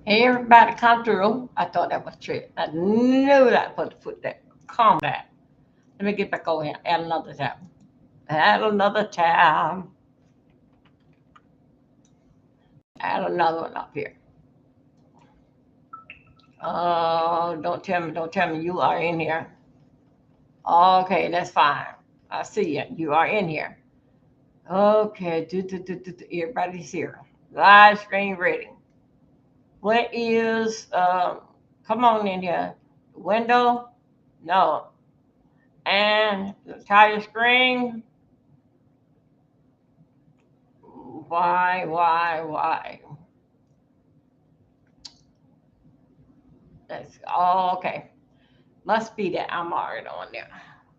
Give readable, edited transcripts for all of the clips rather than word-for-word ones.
Hey, everybody come through. I thought that was trick. I knew that was the foot that. Calm down. Let me get back over here. Add another tab. Add another tab. Add another one up here. Oh, don't tell me you are in here. Okay, that's fine. I see you. You are in here. Okay, everybody's here. Live screen ready. What is, come on in here. Window? No. And the entire screen? Why? That's all okay. Must be that I'm already on there.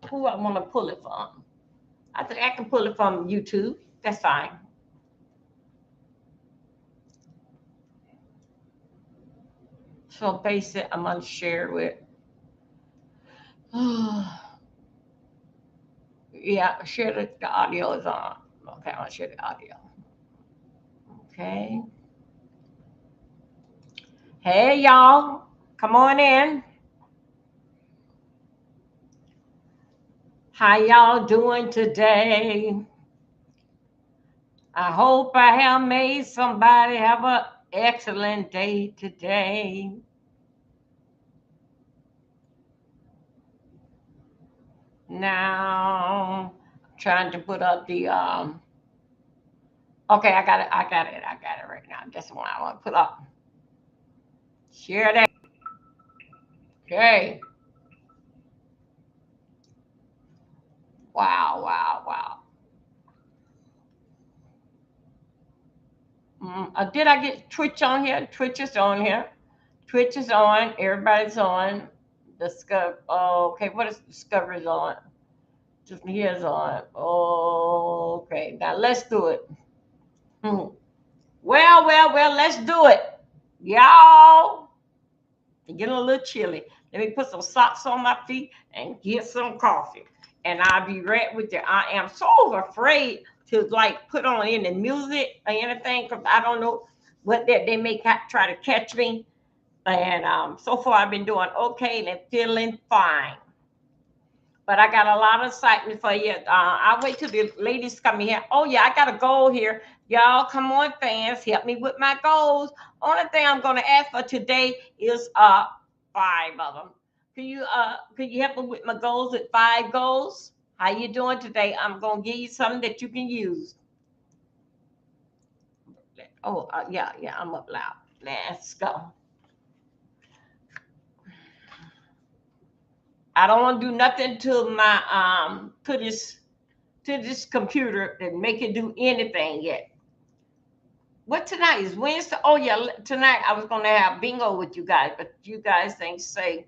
Who I want to pull it from? I think I can pull it from YouTube. That's fine. So basic, I'm gonna share with. Yeah, share the audio is on. Okay, I'll share the audio. Okay. Hey y'all, come on in. How y'all doing today? I hope I have made somebody have an excellent day today. Now, I'm trying to put up the okay, I got it right now. That's what I want to put up. Share that. Okay. Wow. Did I get Twitch on here? Twitch is on here. Twitch is on. Everybody's on. Discover. Oh, okay. What is Discovery's on? Just here's on. Oh, okay. Now let's do it. Hmm. Well. Let's do it, y'all. It's getting a little chilly. Let me put some socks on my feet and get some coffee, and I'll be right with you. I am so afraid to like put on any music or anything because I don't know what that they may try to catch me. And so far I've been doing okay and feeling fine. But I got a lot of excitement for you. I'll wait till the ladies come in here. Oh yeah, I got a goal here. Y'all come on, fans, help me with my goals. Only thing I'm gonna ask for today is 5 of them. Could you help me with my goals at 5 goals? How you doing today? I'm gonna give you something that you can use. Oh yeah, I'm up loud. Let's go. I don't want to do nothing to my to this computer and make it do anything yet. What tonight is Wednesday? Oh yeah, tonight I was gonna have bingo with you guys, but you guys ain't say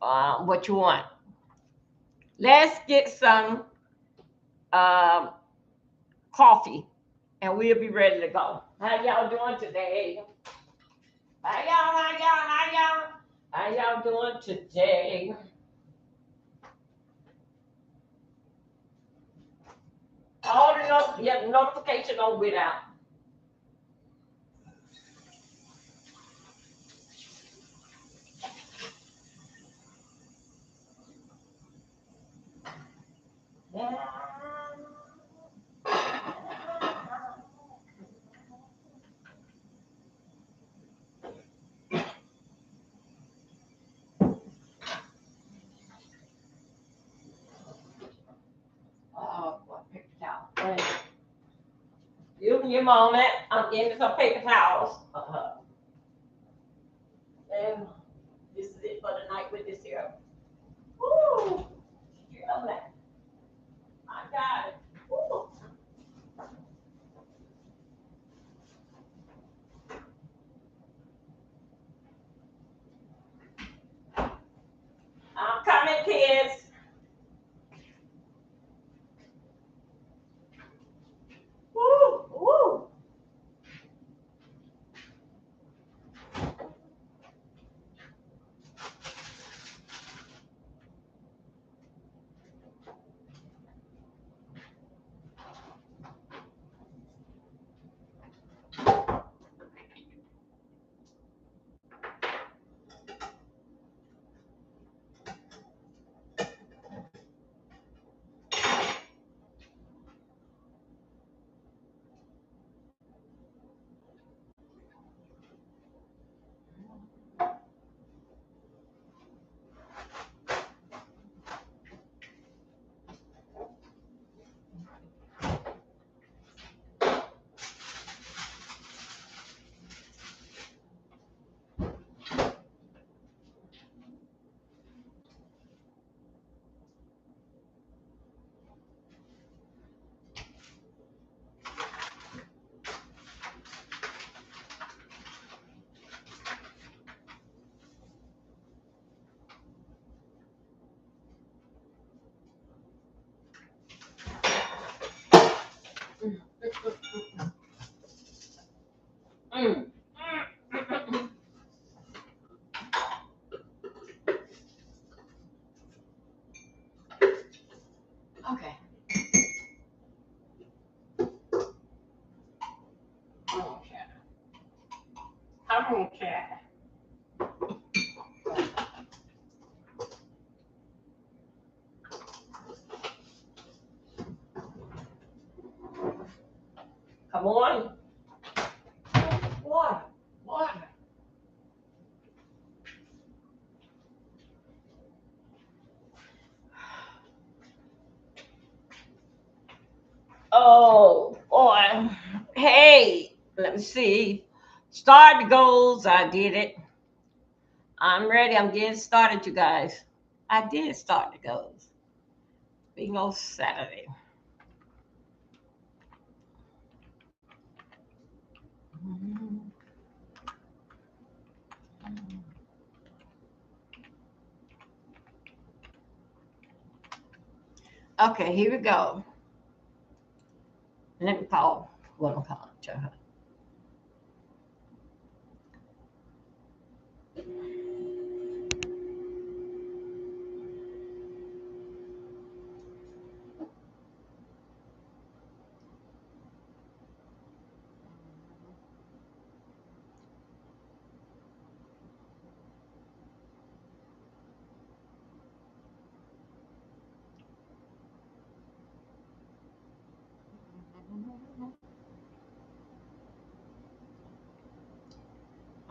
what you want. Let's get some um, coffee, and we'll be ready to go. How y'all doing today? How y'all doing today? All the notification on without. Oh, what paper towel? Give me a moment. I'm getting some paper towels. And this is it for the night with this here. Woo! Yeah, man. I got it. Woo! I'm coming, kids. Woo! Okay. Come on, cat. Come on, cat. Come on. Water. Water. Oh, boy. Hey, let me see. Start the goals. I did it. I'm ready. I'm getting started, you guys. I did start the goals. Bingo Saturday. Okay, here we go. Let me call what I'm calling to her.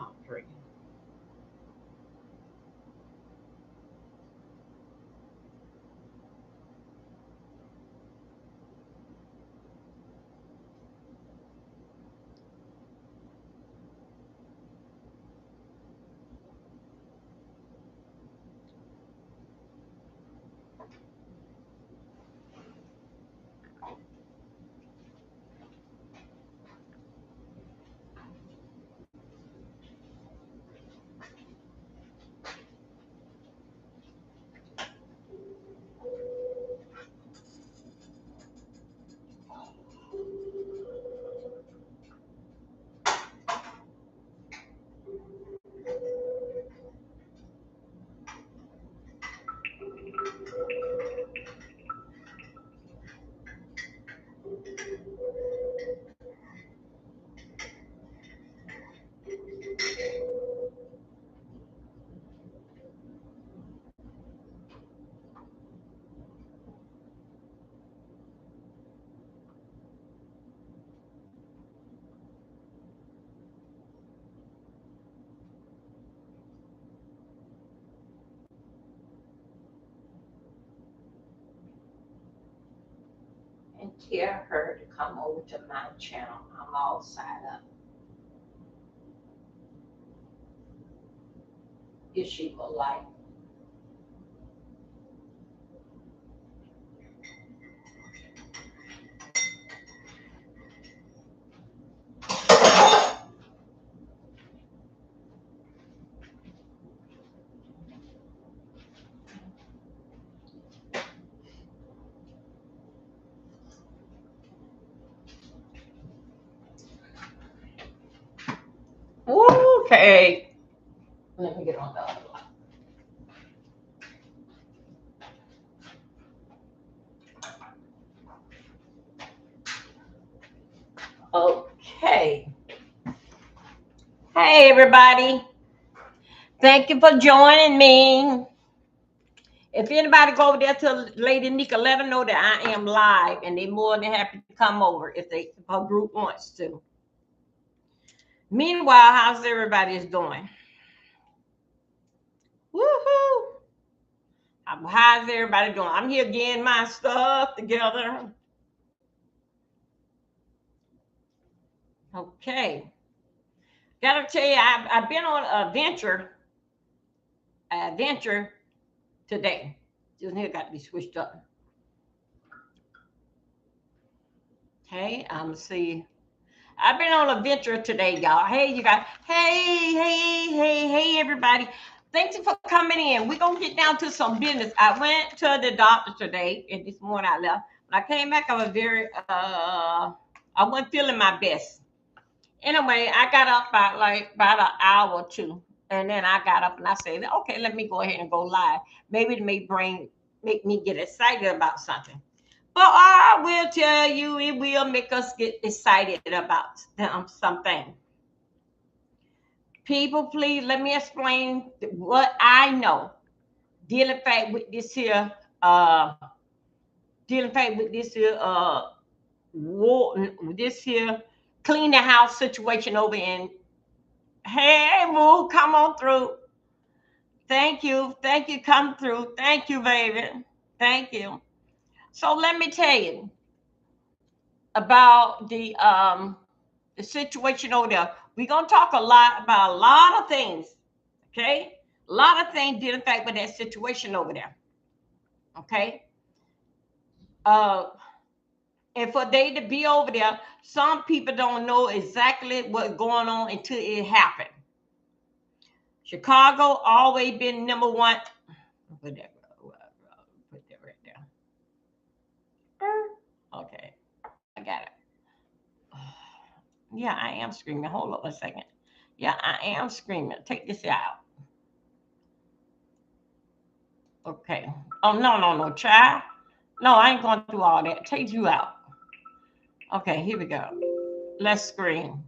Oh, great. And tell her to come over to my channel. I'm all signed up. If she would like. Okay. Let me get on the other one. Okay. Hey, everybody. Thank you for joining me. If anybody go over there to Lady Nika, let her know that I am live, and they're more than happy to come over if her group wants to. Meanwhile, how's everybody is doing? Woohoo! How's everybody doing? I'm here getting my stuff together. Okay. Gotta tell you, I've been on a venture today. Just here got to be switched up. Okay, I'm see. I've been on a venture today, y'all. Hey, you guys. Hey, everybody. Thank you for coming in. We're gonna get down to some business. I went to the doctor today, and this morning I left. When I came back, I was I wasn't feeling my best. Anyway, I got up about an hour or two, and then I got up and I said, okay, let me go ahead and go live. Maybe it may make me get excited about something. But I will tell you, it will make us get excited about something. People, please let me explain what I know. Dealing fact with this here, uh, dealing fact with this here, war, this here, clean the house situation over in. Hey, Moo, come on through. Thank you, come through. Thank you, baby. Thank you. So let me tell you about the situation over there. We're gonna talk a lot about a lot of things, okay? A lot of things dealing fact with that situation over there, okay? Uh, and for they to be over there, some people don't know exactly what's going on until it happened. Chicago always been number one. Put that right there. Okay, I got it. Yeah, I am screaming. Hold up a second. Yeah, I am screaming. Take this out. Okay. Oh, no, no, no, child. No, I ain't going through all that. Take you out. Okay, here we go. Let's scream.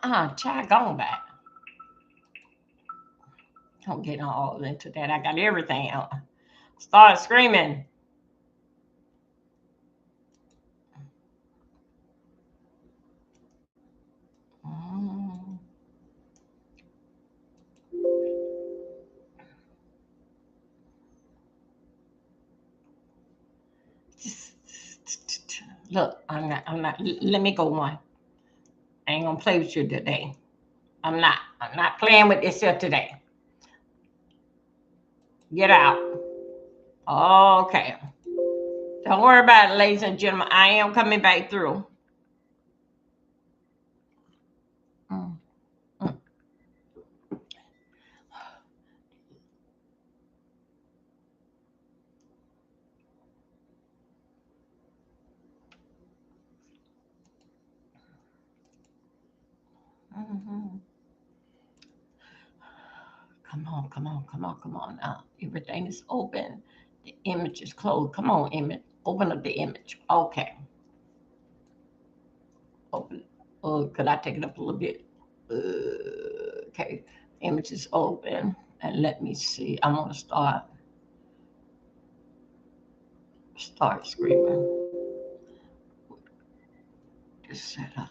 Child, gone back. Don't get all into that. I got everything out. Start screaming. Mm. Look, I'm not. Let me go one. I ain't gonna play with you today. I'm not playing with this here today. Get out. Okay. Don't worry about it, ladies and gentlemen. I am coming back through. Mm, mm. Mhm. Come on, come on, come on, come on now. Everything is open. The image is closed. Come on, image. Open up the image. Okay. Open. Oh, could I take it up a little bit? Okay. Image is open. And let me see. I want to start screaming. Just set up.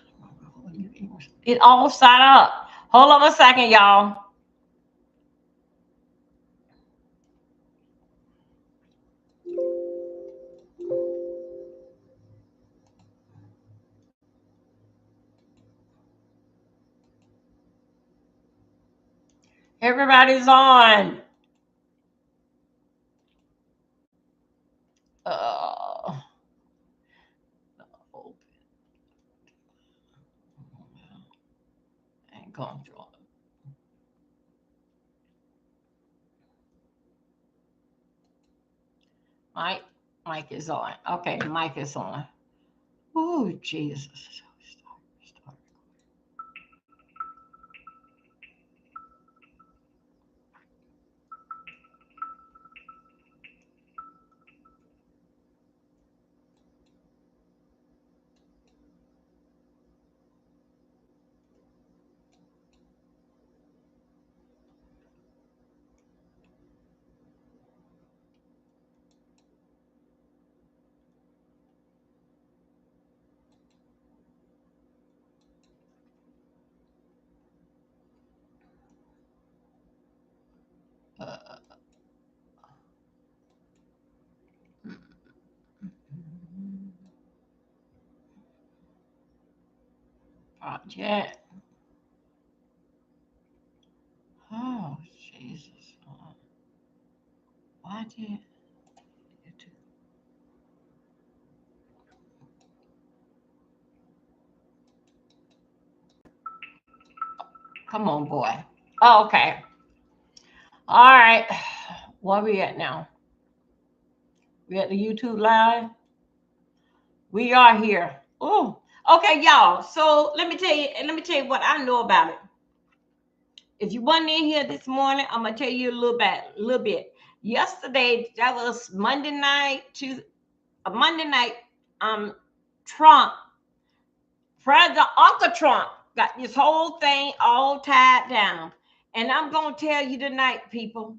It all set up. Hold on a second, y'all. Everybody's on. Uh, ain't going through all. Mic, mic is on. Okay, the mic is on. Oh, Jesus. Start. Uh, project. Oh, Jesus. Why did YouTube? Come on, boy. Oh, okay. All right. Where we at now? We at the YouTube live? We are here. Oh, okay, y'all. So let me tell you what I know about it. If you wasn't in here this morning, I'm gonna tell you a little bit. Yesterday, that was Monday night to Monday night. Trump, President Uncle Trump, got this whole thing all tied down. And I'm gonna tell you tonight, people.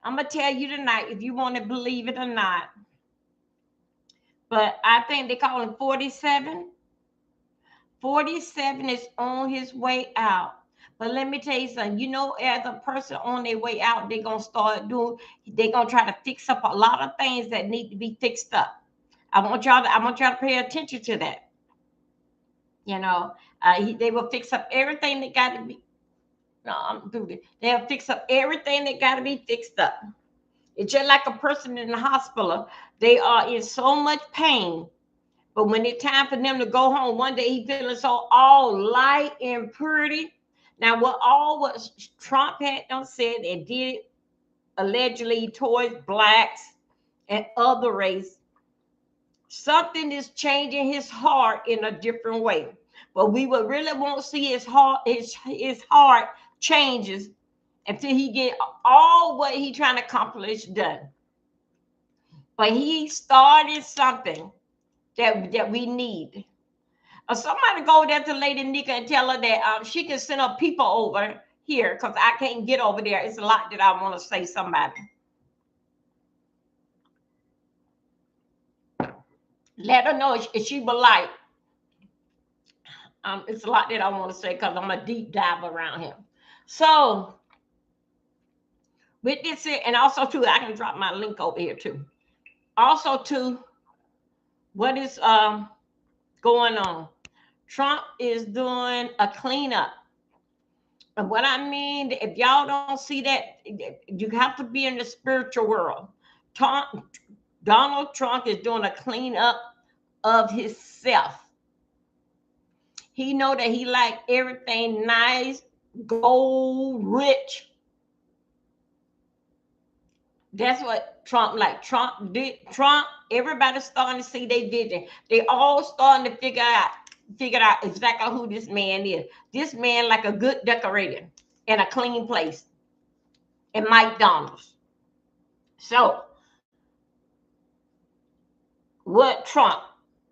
I'm gonna tell you tonight if you want to believe it or not. But I think they call him 47. 47 is on his way out. But let me tell you something. You know, as a person on their way out, they're gonna try to fix up a lot of things that need to be fixed up. I want y'all to pay attention to that. You know, they will fix up everything that got to be. No, I'm through it. They'll fix up everything that got to be fixed up. It's just like a person in the hospital. They are in so much pain. But when it's time for them to go home, one day he feeling so all light and pretty. Now, what Trump had done said and did allegedly towards blacks and other race, something is changing his heart in a different way. But we will really won't see his heart changes until he get all what he trying to accomplish done. But he started something that we need. Somebody go there to Lady Nika and tell her that she can send her people over here because I can't get over there. It's a lot that I want to say somebody. Let her know if she would like. It's a lot that I want to say because I'm a deep dive around here. So with this here, and also too, I can drop my link over here too. Also too, what is going on? Trump is doing a cleanup. And what I mean, if y'all don't see that, you have to be in the spiritual world. Donald Trump is doing a cleanup of himself. He know that he like everything nice, gold, rich. That's what Trump like. Trump did. Trump. Everybody's starting to see their vision. They all starting to figure out exactly who this man is. This man like a good decorator in a clean place in McDonald's. So what Trump?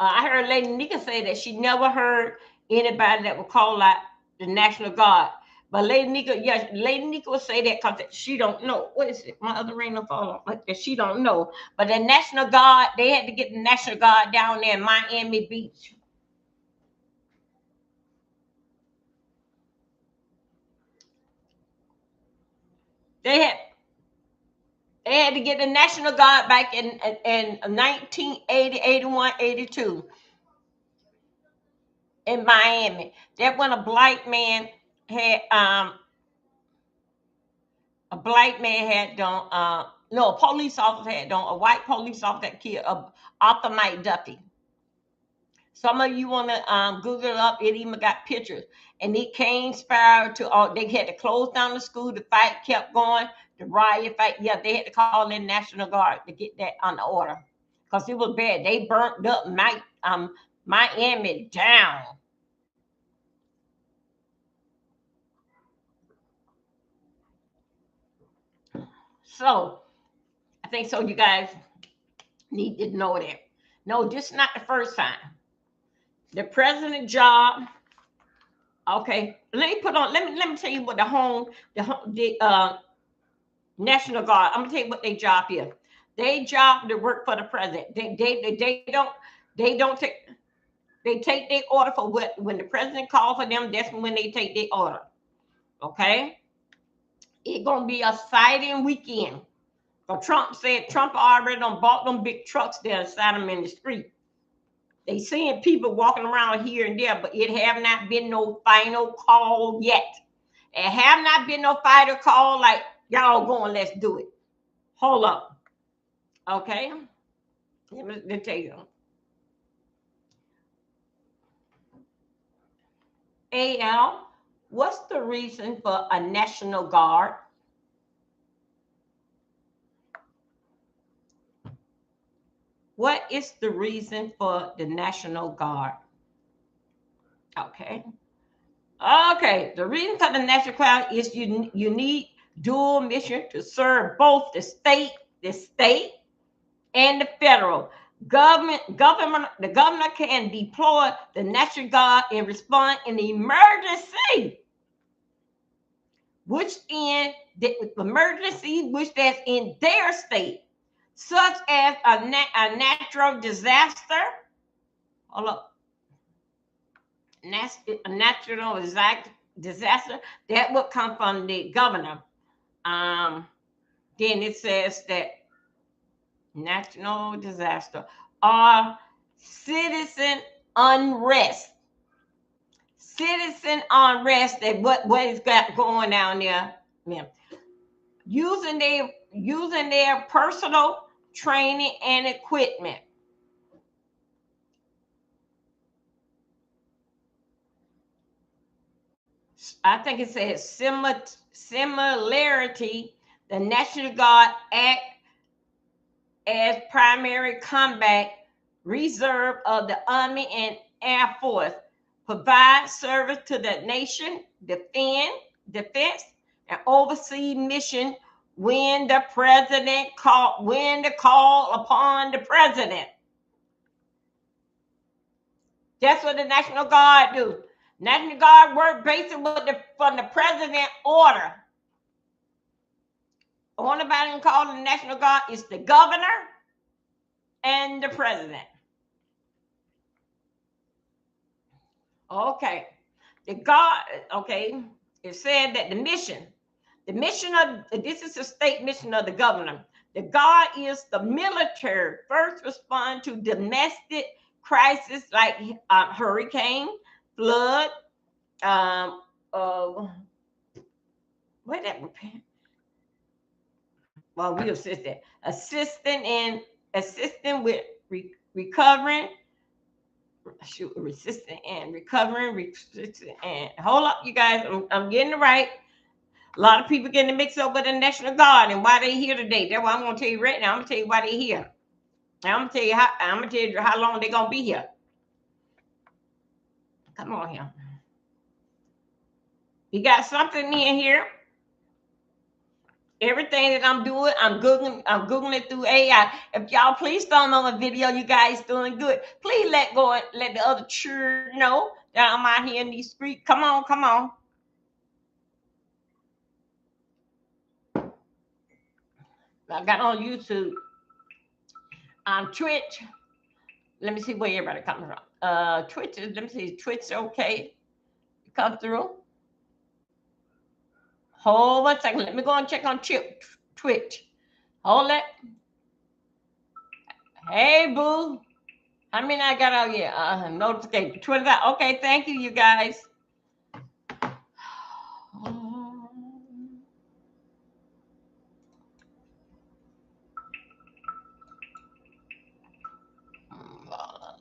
I heard Lady Nika say that she never heard anybody that would call out the National Guard. But Lady Nika, yes, Lady Nika will say that because she don't know. What is it? My other ring will fall off like that. She don't know. But the National Guard, they had to get the National Guard down there in Miami Beach. They had they had to get the National Guard back in 1980, 81, 82 in Miami. That when a black man had done no, a police officer had done, a white police officer that killed Arthur Mike Duffy. Some of you want to Google it up. It even got pictures. And it came spiral to, they had to close down the school. The fight kept going. The riot fight. Yeah, they had to call in National Guard to get that on the order. Because it was bad. They burnt up Miami down. So, I think so you guys need to know that. No, this is not the first time. The president job. Okay, let me tell you what the National Guard. I'm gonna tell you what their job is. They job to work for the president. They don't take they take their order for what when the president calls for them. That's when they take their order. Okay, it's gonna be a sighting weekend. So Trump already done bought them big trucks there and sat them in the street. They seeing people walking around here and there, but it have not been no final call yet. It have not been no final call like y'all going, let's do it. Hold up. Okay. Let me tell you. AL, what's the reason for a National Guard? What is the reason for the National Guard? Okay. Okay, the reason for the national cloud is you need dual mission to serve both the state and the federal government. The governor can deploy the National Guard and respond in emergency, which in the emergency which that's in their state, such as a natural disaster. Hold up, a natural disaster that would come from the governor. Um, then it says that national disaster or citizen unrest. Citizen unrest, that what is got going down there, yeah. Using their personal training and equipment. I think it says similarity. The National Guard act as primary combat reserve of the Army and Air Force, provide service to the nation, defense, and oversee mission when the call upon the president. That's what the National Guard do. National Guard work basically from the president order. The only body can call the National Guard is the governor and the president. Okay. The God, okay, it said that the mission of this is the state mission of the governor. The God is the military first respond to domestic crisis like hurricane, flood, what that well, we assisting with recovering, resisting and recovering, resisting and hold up, you guys, I'm getting it right. A lot of people getting mixed up with the National Guard and why they here today. That's why I'm gonna tell you right now. I'm gonna tell you why they here. I'm gonna tell you how long they're gonna be here. Come on here. You got something in here. Everything that I'm doing, I'm googling it through AI. If y'all please thumb on the video, you guys doing good. Please let the other children know that I'm out here in these streets. Come on. I got on YouTube, Twitch. Let me see where everybody coming from. Twitch. Let me see. Twitch, okay. Come through. Hold on a second. Let me go and check on Twitch. Hold it. Hey, boo. How many I got out here? Notification. Twitter. Okay, thank you, you guys.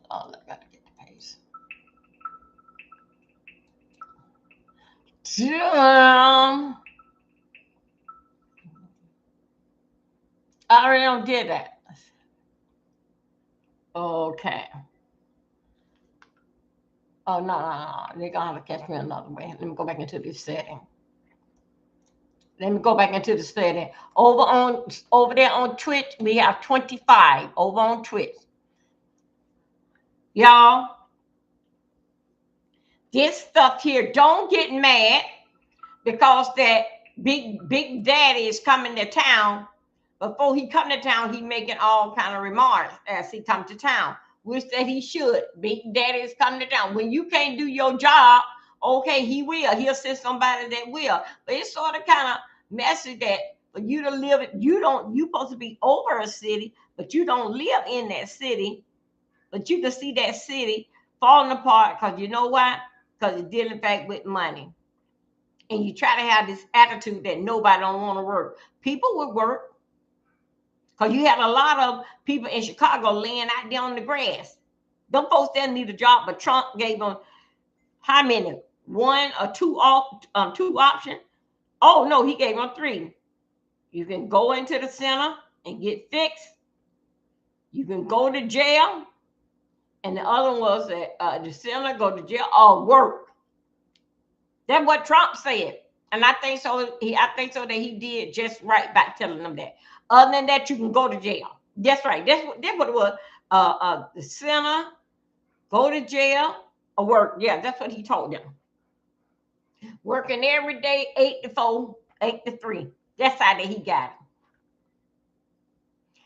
I gotta get the pace. I already don't did that. Okay. Oh no. They're gonna have to catch me another way. Let me go back into this setting. Over there on Twitch, we have 25 over on Twitch. Y'all, this stuff here, don't get mad because that big daddy is coming to town. Before he come to town, he making all kind of remarks as he come to town, which that he should. Big daddy is coming to town. When you can't do your job, okay, he'll send somebody that will. But it's sort of kind of messy that for you to live, you supposed to be over a city, but you don't live in that city. But you can see that city falling apart because you know why? Because it's dealing back with money. And you try to have this attitude that nobody don't want to work. People would work. Because you had a lot of people in Chicago laying out there on the grass. Them folks didn't need a job, but Trump gave them how many? One or two options? Oh, no, he gave them 3. You can go into the center and get fixed. You can go to jail. And the other one was that the center, go to jail or work. That's what Trump said. And I think so. I think so that he did just right by telling them that. Other than that, you can go to jail. That's right. That's what it was. The sinner go to jail or work. Yeah, that's what he told them. Working every day, 8 to 4, 8 to 3. That's how that he got it.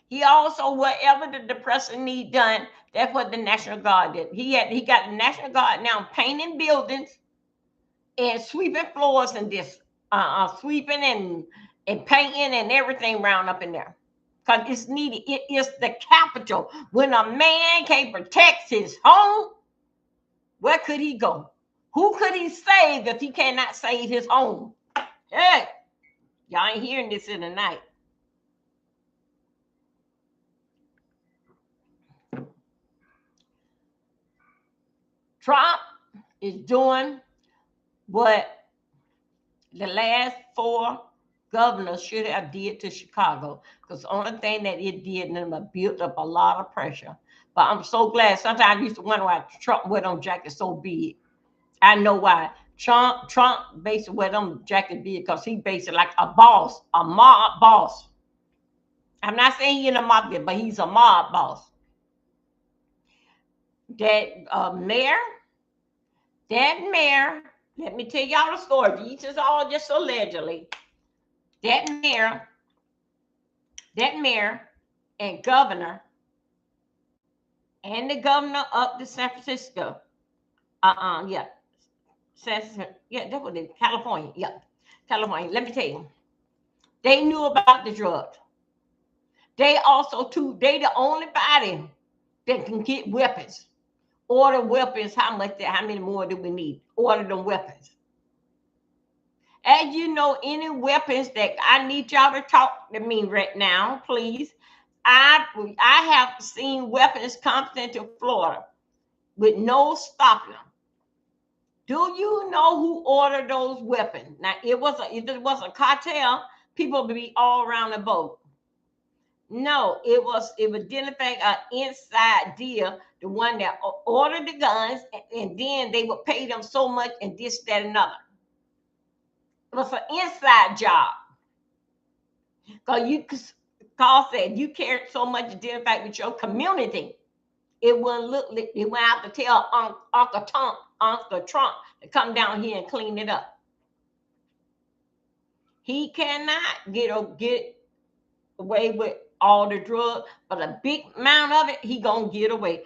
He also, whatever the depression need done, that's what the National Guard did. He got the National Guard now painting buildings and sweeping floors and this sweeping and painting and everything round up in there. Because it's needed. It is the capital. When a man can't protect his home, where could he go? Who could he save if he cannot save his home? Hey, y'all ain't hearing this in the night. Trump is doing what the last 4 governors should have did to Chicago, because the only thing that it did, them built up a lot of pressure. But I'm so glad. Sometimes I used to wonder why Trump wear them jackets so big. I know why. Trump basically wear them jackets big because he basically like a boss, a mob boss. I'm not saying he in a mafia, but he's a mob boss. That mayor, let me tell y'all the story. These is all just allegedly. That mayor and governor and the governor up to San Francisco. Yeah. Yeah, that was in California. Yeah. California. Let me tell you. They knew about the drugs. They also too, they the only body that can get weapons. Order weapons, how many more do we need? Order them weapons. As you know, any weapons that I need y'all to talk to me right now, please. I have seen weapons come into Florida with no stopping them. Do you know who ordered those weapons? Now, if it was a cartel, people would be all around the boat. No, it was identified an inside deal, the one that ordered the guns, and then they would pay them so much and this, that, and another. It was an inside job. Because Carl said you cared so much identified with your community. It wouldn't look like they went out to tell Uncle Trump to come down here and clean it up. He cannot get away with all the drugs, but a big amount of it, he gonna get away.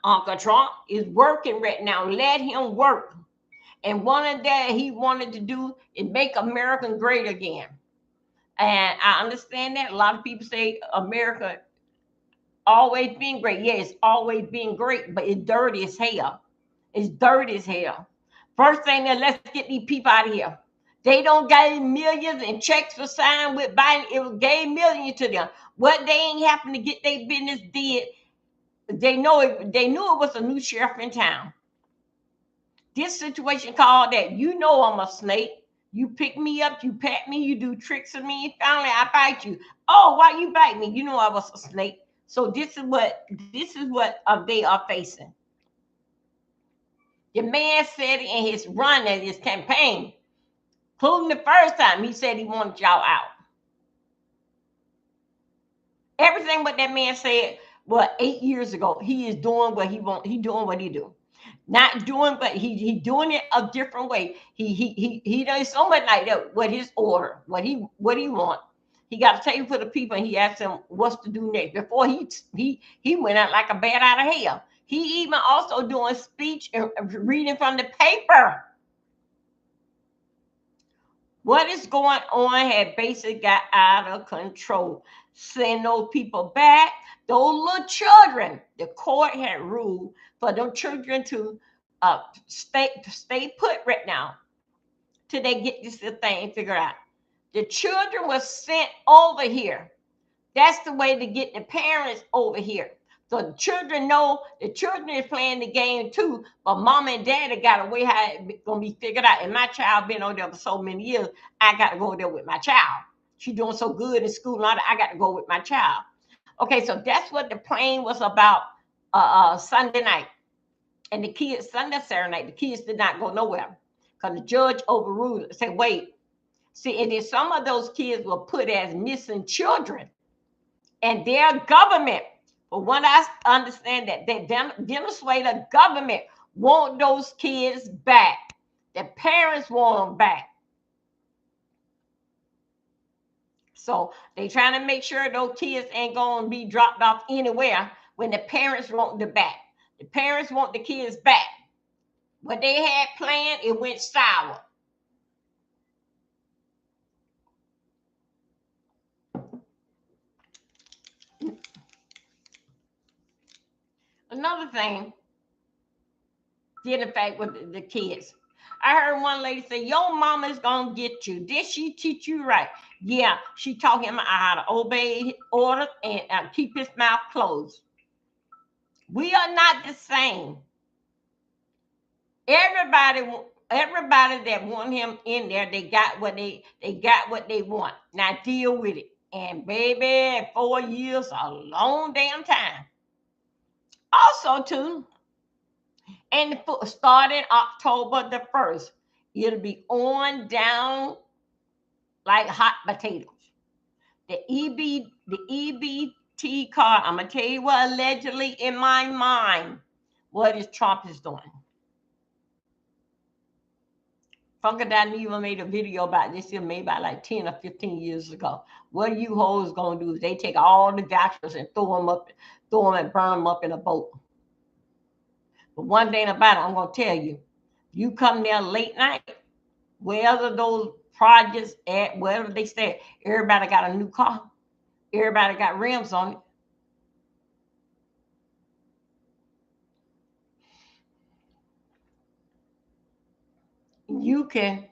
Uncle Trump is working right now. Let him work. And one of that he wanted to do is make America great again. And I understand that. A lot of people say America always been great. Yeah, it's always been great, but it's dirty as hell. It's dirty as hell. First thing that let's get these people out of here. They don't give millions and checks for signing with Biden. It gave millions to them. What they ain't happened to get their business did. They knew it was a new sheriff in town. This situation called that, you know, I'm a snake. You pick me up, you pat me, you do tricks on me, finally I bite you. Oh, why you bite me? You know I was a snake. So this is what they are facing. The man said in his run at his campaign, including the first time, he said he wanted y'all out. Everything what that man said, 8 years ago, he is doing what he want. He doing what he do. Not doing, but he doing it a different way. He does so much like that. What his order, what he want. He got a table for the people, and he asked them what's to do next. Before he went out like a bat out of hell. He even also doing speech and reading from the paper. What is going on had basically got out of control. Send those people back. Those little children, the court had ruled for them children to stay put right now till they get this thing figured out. The children were sent over here. That's the way to get the parents over here. So the children know the children is playing the game too, but mom and daddy got a way how it's gonna be figured out. And my child been on there for so many years, I got to go there with my child. She's doing so good in school, and all that, I got to go with my child. Okay, so that's what the plane was about Sunday night. And the kids, Sunday, Saturday night, the kids did not go nowhere because the judge overruled it. Said, wait. See, and then some of those kids were put as missing children. And their government, but what I understand that the Venezuela government want those kids back. The parents want them back. So they trying to make sure those kids ain't going to be dropped off anywhere when the parents want them back. The parents want the kids back. What they had planned, it went sour. Another thing, did affect with the kids. I heard one lady say, your mama's gonna get you. Did she teach you right? Yeah, she taught him how to obey orders and keep his mouth closed. We are not the same. Everybody that want him in there, they got what they want. Now deal with it. And baby, 4 years a long damn time. Also, too, and starting October the 1st, it'll be on down like hot potatoes. The EBT card, I'm going to tell you what allegedly in my mind, what is Trump is doing. Funka Dineva made a video about this here maybe about like 10 or 15 years ago. What you hoes going to do is they take all the vouchers and throw them and burn them up in a boat. But one thing about it, I'm going to tell you, you come there late night, wherever those projects at, wherever they stay, everybody got a new car. Everybody got rims on it. You can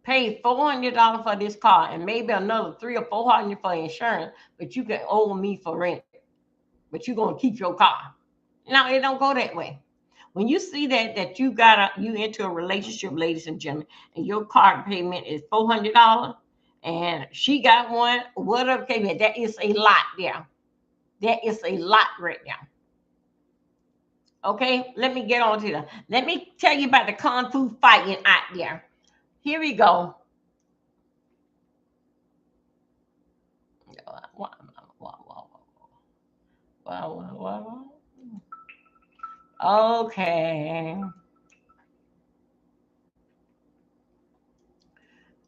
pay $400 for this car and maybe another $300 or $400 for insurance, but you can owe me for rent. But you're going to keep your car. No, it don't go that way. When you see that you into a relationship, ladies and gentlemen, and your car payment is $400, and she got one, whatever payment, that is a lot there. That is a lot right now. Okay, let me get on to that. Let me tell you about the kung fu fighting out there. Here we go. Okay.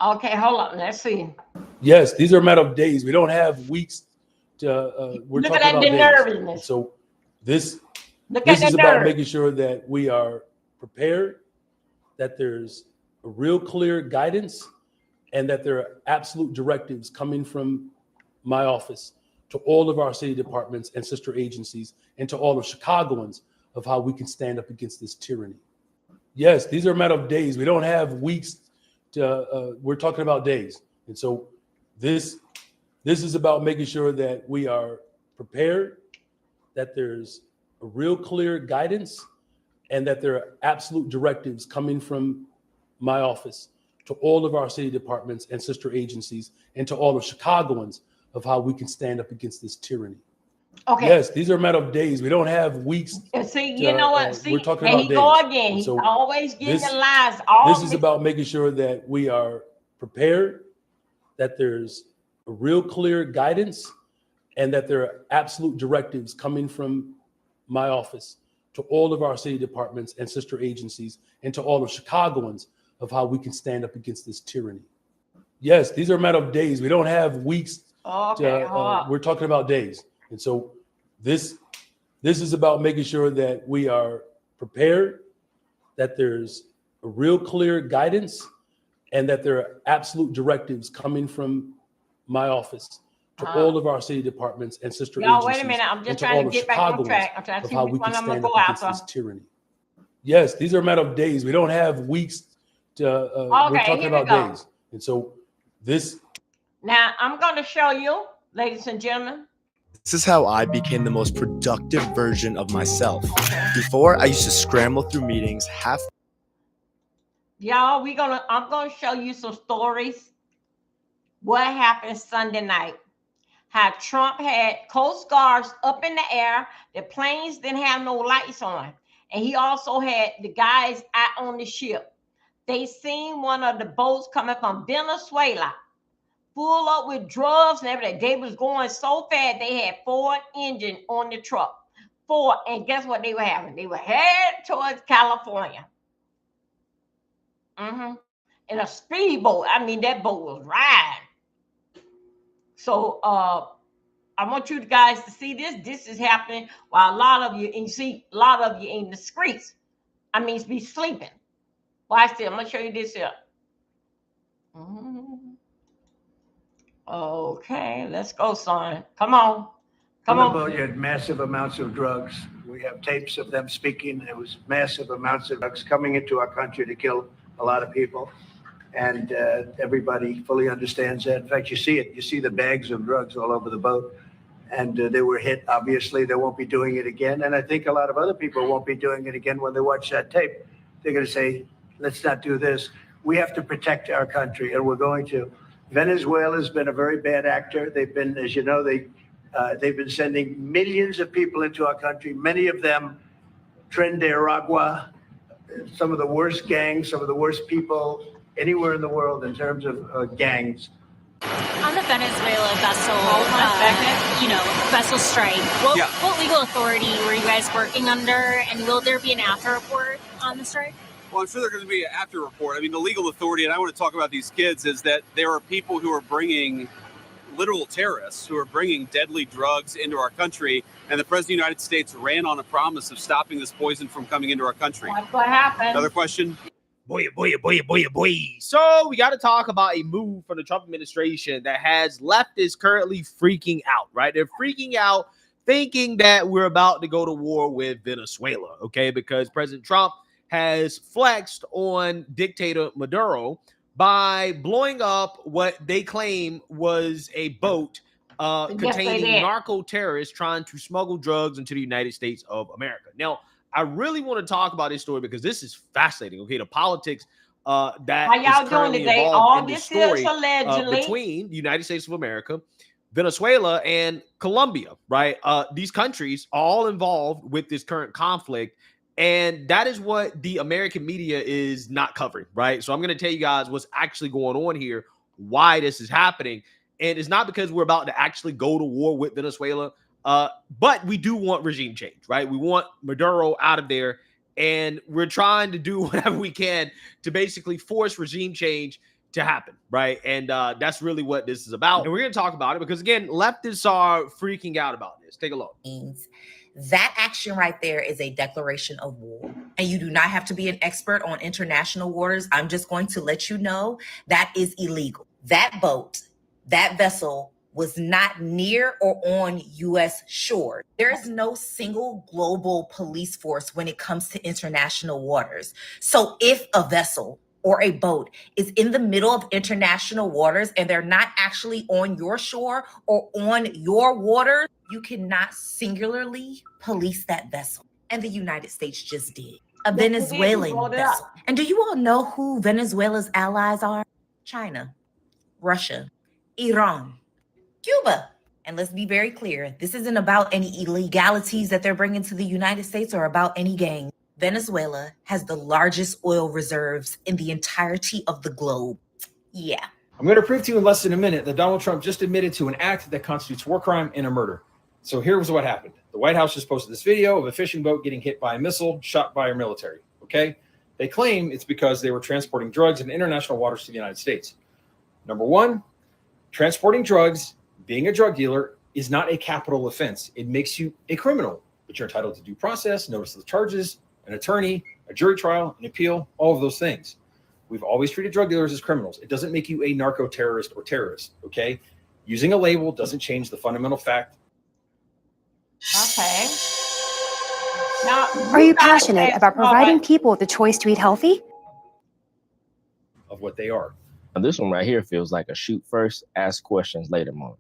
Okay, hold on. Let's see. Yes, these are a matter of days. We don't have weeks to. We're Look talking at about the days. nervousness. So this is about making sure that we are prepared, that there's a real clear guidance, and that there are absolute directives coming from my office to all of our city departments and sister agencies and to all of Chicagoans of how we can stand up against this tyranny. Yes, these are a matter of days. We don't have weeks to. We're talking about days, and so this is about making sure that we are prepared, that there's a real clear guidance, and that there are absolute directives coming from my office to all of our city departments and sister agencies and to all of Chicagoans of how we can stand up against this tyranny. Okay. Yes, these are a matter of days. We don't have weeks. See, you know what? See, we're talking there about he days. go again. He's so always getting the lies. This is about making sure that we are prepared, that there's a real clear guidance, and that there are absolute directives coming from my office to all of our city departments and sister agencies and to all of Chicagoans of how we can stand up against this tyranny. Yes, these are a matter of days. We don't have weeks. Okay, we're talking about days. And so this is about making sure that we are prepared, that there's a real clear guidance, and that there are absolute directives coming from my office to all of our city departments and sister agencies. Wait a minute. I'm just trying to get back on track. I'm trying to see which one I'm going to go after. This tyranny. Yes, these are a matter of days. We don't have weeks to. We're talking about days. And so this. Now, I'm going to show you, ladies and gentlemen. This is how I became the most productive version of myself. Before, I used to scramble through meetings Y'all, I'm gonna show you some stories. What happened Sunday night? How Trump had Coast Guards up in the air. The planes didn't have no lights on. And he also had the guys out on the ship. They seen one of the boats coming from Venezuela, full up with drugs and everything. They was going so fast, they had 4 engines on the truck. 4, and guess what they were having? They were headed towards California. In a speedboat. I mean, that boat was riding. So I want you guys to see this. This is happening while a lot of you, and you see a lot of you in the streets. I mean, be sleeping. Watch this. I'm gonna show you this here. Okay, let's go, son. Come on. Come on. On the boat, you had massive amounts of drugs. We have tapes of them speaking. There was massive amounts of drugs coming into our country to kill a lot of people. And everybody fully understands that. In fact, you see it. You see the bags of drugs all over the boat. And they were hit. Obviously, they won't be doing it again. And I think a lot of other people won't be doing it again when they watch that tape. They're going to say, let's not do this. We have to protect our country, and we're going to. Venezuela's been a very bad actor. They've been, as you know, they've been sending millions of people into our country, many of them Tren de Aragua, some of the worst gangs, some of the worst people anywhere in the world in terms of gangs. On the Venezuela vessel, vessel strike, what legal authority were you guys working under, and will there be an after report on the strike? Well, I'm sure there's going to be an after report. I mean, the legal authority, and I want to talk about these kids, is that there are people who are bringing literal terrorists who are bringing deadly drugs into our country, and the President of the United States ran on a promise of stopping this poison from coming into our country. That's what happened. Another question? Boy. So we got to talk about a move from the Trump administration that has leftists currently freaking out, right? They're freaking out thinking that we're about to go to war with Venezuela, okay? Because President Trump has flexed on dictator Maduro by blowing up what they claim was a boat containing narco terrorists trying to smuggle drugs into the United States of America. Now, I really want to talk about this story because this is fascinating. Okay, the politics that how y'all is doing currently today? involved All in this story is allegedly between the United States of America, Venezuela, and Colombia. Right, these countries all involved with this current conflict, and that is what the American media is not covering. Right, so I'm going to tell you guys what's actually going on here, why this is happening, and it's not because we're about to actually go to war with Venezuela. But we do want regime change, right? We want Maduro out of there, and we're trying to do whatever we can to basically force regime change to happen, right? And that's really what this is about. And we're going to talk about it because, again, leftists are freaking out about this. Take a look. That action right there is a declaration of war. And you do not have to be an expert on international waters. I'm just going to let you know that is illegal. That boat, that vessel, was not near or on U.S. shore. There is no single global police force when it comes to international waters. So if a vessel or a boat is in the middle of international waters and they're not actually on your shore or on your water, you cannot singularly police that vessel. And the United States just did. A Venezuelan vessel. And do you all know who Venezuela's allies are? China, Russia, Iran, Cuba. And let's be very clear, this isn't about any illegalities that they're bringing to the United States or about any gang. Venezuela has the largest oil reserves in the entirety of the globe. Yeah. I'm going to prove to you in less than a minute that Donald Trump just admitted to an act that constitutes war crime and a murder. So here's what happened. The White House just posted this video of a fishing boat getting hit by a missile shot by our military. Okay. They claim it's because they were transporting drugs in international waters to the United States. Number one, transporting drugs, being a drug dealer, is not a capital offense. It makes you a criminal, but you're entitled to due process, notice of the charges, an attorney, a jury trial, an appeal, all of those things. We've always treated drug dealers as criminals. It doesn't make you a narco-terrorist or terrorist, okay? Using a label doesn't change the fundamental fact. okay. Now, Are you passionate about providing people with the choice to eat healthy? Of what they are. Now, this one right here feels like a shoot first, ask questions later moment.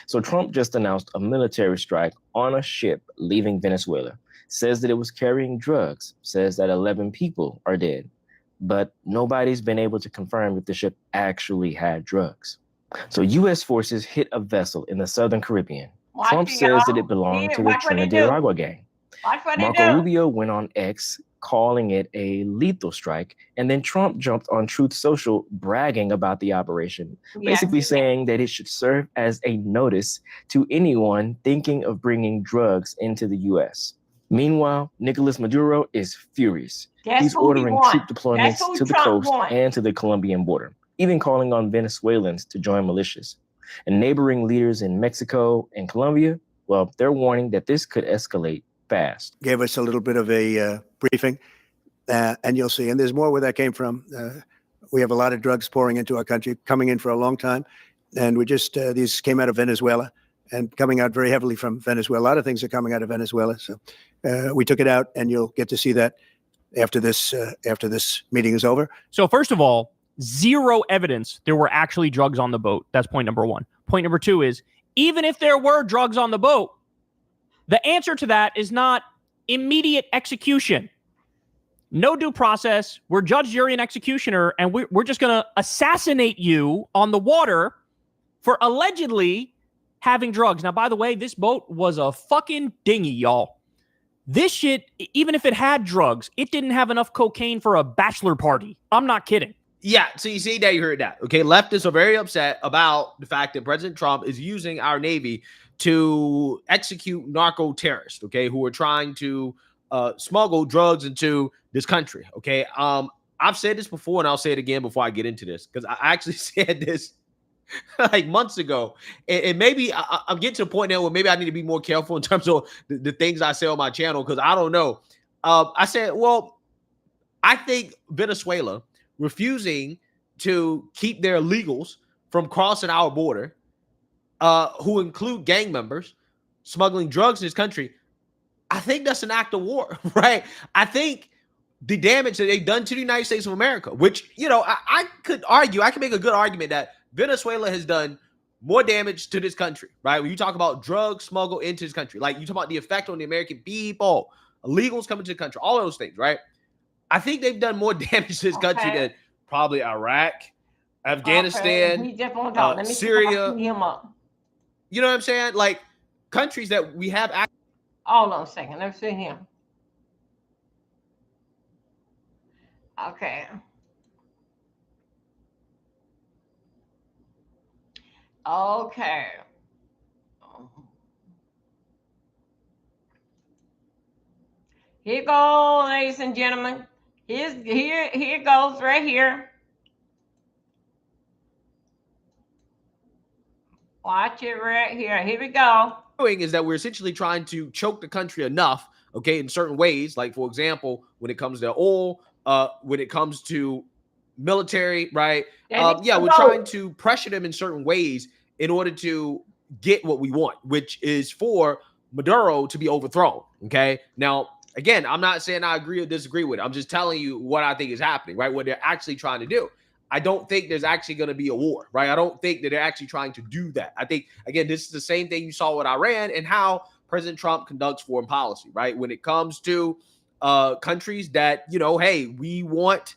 So Trump just announced a military strike on a ship leaving Venezuela, says that it was carrying drugs, says that 11 people are dead, but nobody's been able to confirm if the ship actually had drugs. So U.S. forces hit a vessel in the Southern Caribbean. Trump says that it belonged to the Trinidad de Aragua gang. Marco Rubio went on X calling it a lethal strike. And then Trump jumped on Truth Social bragging about the operation, basically saying that it should serve as a notice to anyone thinking of bringing drugs into the US. Meanwhile, Nicolas Maduro is furious. He's ordering troop deployments to the coast and to the Colombian border, even calling on Venezuelans to join militias. And neighboring leaders in Mexico and Colombia, well, they're warning that this could escalate fast. Gave us a little bit of a briefing, and you'll see. And there's more where that came from. We have a lot of drugs pouring into our country, coming in for a long time. And we just, these came out of Venezuela and coming out very heavily from Venezuela. A lot of things are coming out of Venezuela. So we took it out, and you'll get to see that after this meeting is over. So first of all, zero evidence there were actually drugs on the boat. That's point number one. Point number two is, even if there were drugs on the boat, the answer to that is not immediate execution. No due process. We're judge, jury, and executioner, and we're just going to assassinate you on the water for allegedly having drugs. Now, by the way, this boat was a fucking dinghy, y'all. This shit, even if it had drugs, it didn't have enough cocaine for a bachelor party. I'm not kidding. Yeah, so you see that, you heard that. Okay, leftists are very upset about the fact that President Trump is using our Navy to execute narco terrorists, okay, who are trying to smuggle drugs into this country, okay? I've said this before, and I'll say it again before I get into this, because I actually said this like months ago, and maybe I'm getting to a point now where maybe I need to be more careful in terms of the things I say on my channel, because I don't know. I said, well, I think Venezuela refusing to keep their illegals from crossing our border, who include gang members, smuggling drugs in this country, I think that's an act of war, right? I think the damage that they've done to the United States of America, which, you know, I could argue, I can make a good argument that Venezuela has done more damage to this country, right? When you talk about drugs smuggled into this country, like you talk about the effect on the American people, illegals coming to the country, all of those things, right? I think they've done more damage to this country than probably Iraq, Afghanistan, Syria. You know what I'm saying? Like countries that we have. Hold on a second. Let me see him. Okay. Okay. Here you go, ladies and gentlemen. Here it goes right here. Watch it right here. Here we go. Doing is that we're essentially trying to choke the country enough, okay, in certain ways. Like, for example, when it comes to oil, when it comes to military, right? We're trying to pressure them in certain ways in order to get what we want, which is for Maduro to be overthrown, okay? Now, again, I'm not saying I agree or disagree with it. I'm just telling you what I think is happening, right? What they're actually trying to do. I don't think there's actually going to be a war, right? I don't think that they're actually trying to do that. I think, again, this is the same thing you saw with Iran and how President Trump conducts foreign policy, right? When it comes to countries that, you know, hey, we want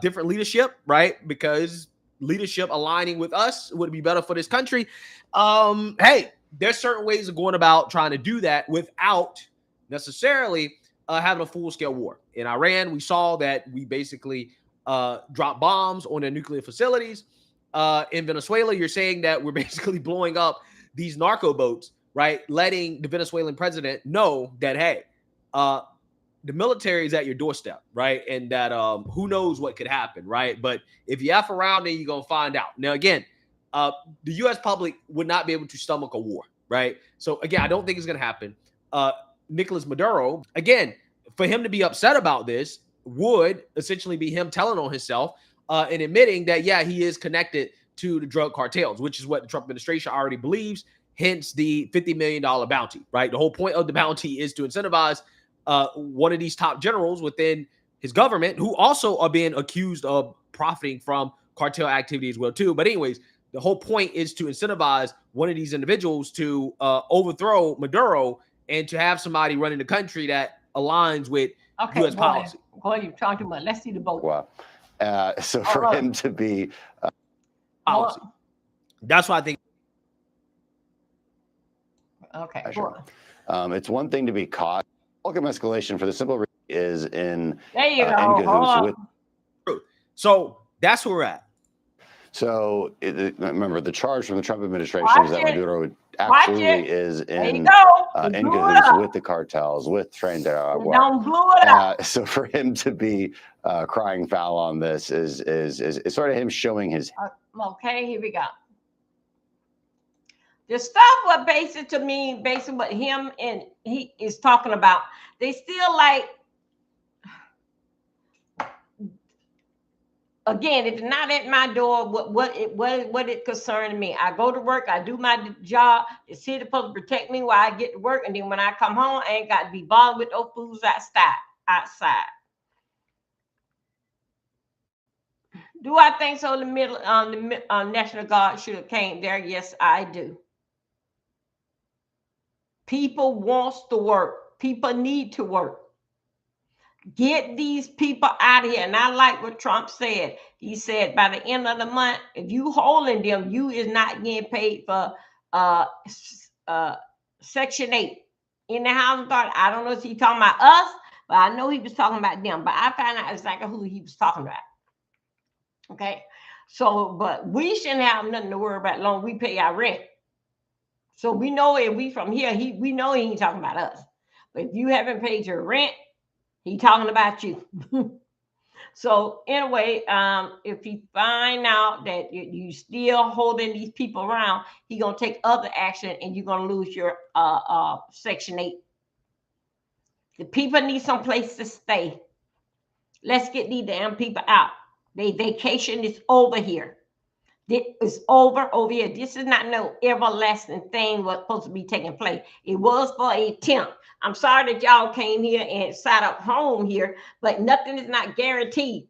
different leadership, right? Because leadership aligning with us would be better for this country. Hey, there's certain ways of going about trying to do that without necessarily having a full-scale war. In Iran, we saw that we basically drop bombs on their nuclear facilities. In Venezuela, you're saying that we're basically blowing up these narco boats, right? Letting the Venezuelan president know that, hey, the military is at your doorstep, right? And that who knows what could happen, right? But if you F around, then you're going to find out. Now, again, the U.S. public would not be able to stomach a war, right? So, again, I don't think it's going to happen. Nicolas Maduro, again, for him to be upset about this would essentially be him telling on himself and admitting that, yeah, he is connected to the drug cartels, which is what the Trump administration already believes, hence the $50 million bounty, right? The whole point of the bounty is to incentivize one of these top generals within his government who also are being accused of profiting from cartel activity as well, too. But anyways, the whole point is to incentivize one of these individuals to overthrow Maduro and to have somebody running the country that aligns with U.S. policy. What are you talking about? Let's see the vote. Well, so for him to be policy. That's why I think. Okay. Sure. It's one thing to be caught. Welcome escalation for the simple reason is in There you go. cahoots with. So that's where we're at. So remember, the charge from the Trump administration is that Maduro absolutely is in cahoots with the cartels, with Tren de Aragua. Don't blow it up. So for him to be crying foul on this is sort of him showing his. Okay, here we go. The stuff what basically what him and he is talking about, they still like. Again, it's not at my door. What it concerned me. I go to work. I do my job. The city supposed to protect me while I get to work, and then when I come home, I ain't got to be bothered with those fools outside. Do I think so? The National Guard should have came there. Yes, I do. People wants to work. People need to work. Get these people out of here. And I like what Trump said. He said by the end of the month, if you holding them, you is not getting paid for Section 8 in the housing authority. I don't know if he's talking about us, but I know he was talking about them. But I found out exactly who he was talking about. Okay. So, but we shouldn't have nothing to worry about long we pay our rent. So we know if we from here, we know he ain't talking about us. But if you haven't paid your rent, he talking about you. So anyway, if he find out that you still holding these people around, he gonna take other action, and you're gonna lose your Section 8. The people need some place to stay. Let's get these damn people out. Their vacation is over here. It is over here. This is not no everlasting thing what's supposed to be taking place. It was for a attempt. I'm sorry that y'all came here and sat up home here, but nothing is not guaranteed.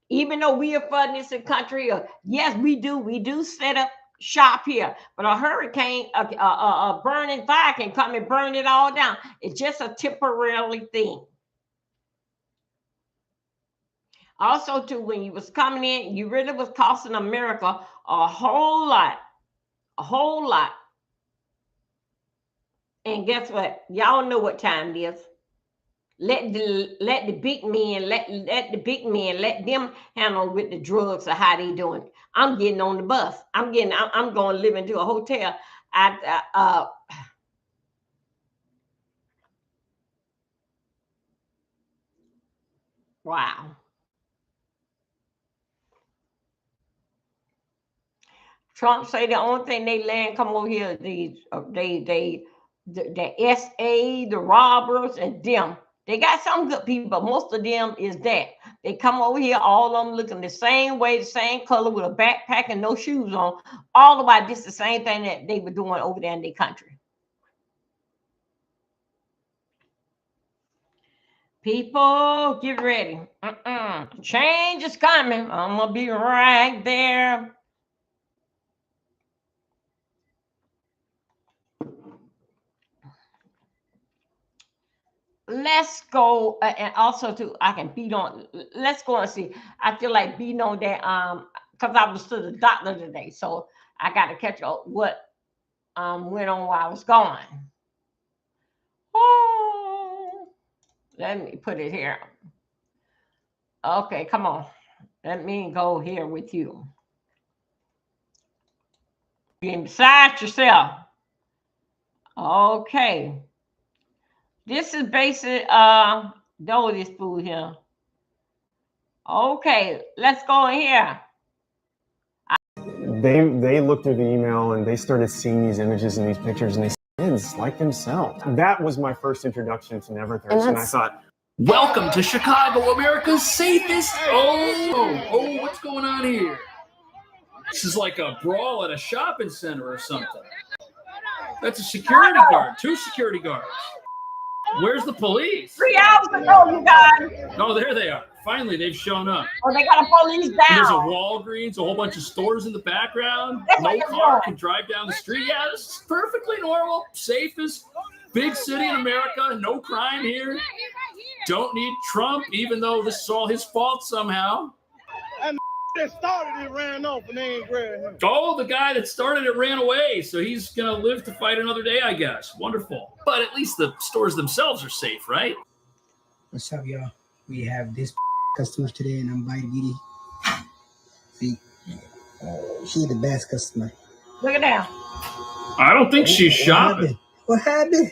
Even though we are funding this country, yes, we do set up shop here, but a hurricane, a burning fire can come and burn it all down. It's just a temporary thing. Also, too, when you was coming in, you really was costing America a whole lot. And guess what? Y'all know what time it is. Let the big men, let them handle with the drugs or how they doing. I'm getting on the bus. I'm going to live into a hotel. Wow. Trump say the only thing they land come over here, the SA, the robbers, and them. They got some good people, but most of them is that. They come over here, all of them looking the same way, the same color, with a backpack and no shoes on. All the while, this the same thing that they were doing over there in their country. People, get ready. Change is coming. I'm going to be right there. Let's go, and also too, I can beat on. Let's go and see. I feel like beating on that because I was to the doctor today, so I got to catch up what went on while I was gone. Oh, let me put it here. Okay, come on. Let me go here with you. Get beside yourself. Okay. This is basic know this food here. Okay, let's go in here. They looked through the email and they started seeing these images and these pictures, and they kids like themselves. That was my first introduction to Never Thirst, and I thought, welcome to Chicago, America's safest. Oh, what's going on here? This is like a brawl at a shopping center or something. That's a security guard, 2 security guards. Where's the police? 3 hours ago, you guys. Oh, there they are. Finally, they've shown up. Oh, they got a police down. And there's a Walgreens, a whole bunch of stores in the background. No car can drive down the street. Yeah, this is perfectly normal. Safest big city in America. No crime here. Don't need Trump, even though this is all his fault somehow. And that started it ran off and they ain't grabbing him. Oh, the guy that started it ran away, so he's going to live to fight another day, I guess. Wonderful. But at least the stores themselves are safe, right? What's up, y'all? We have this customers today, and I'm by Beauty. See, she's the best customer. Look at that. I don't think she's shopping. What happened?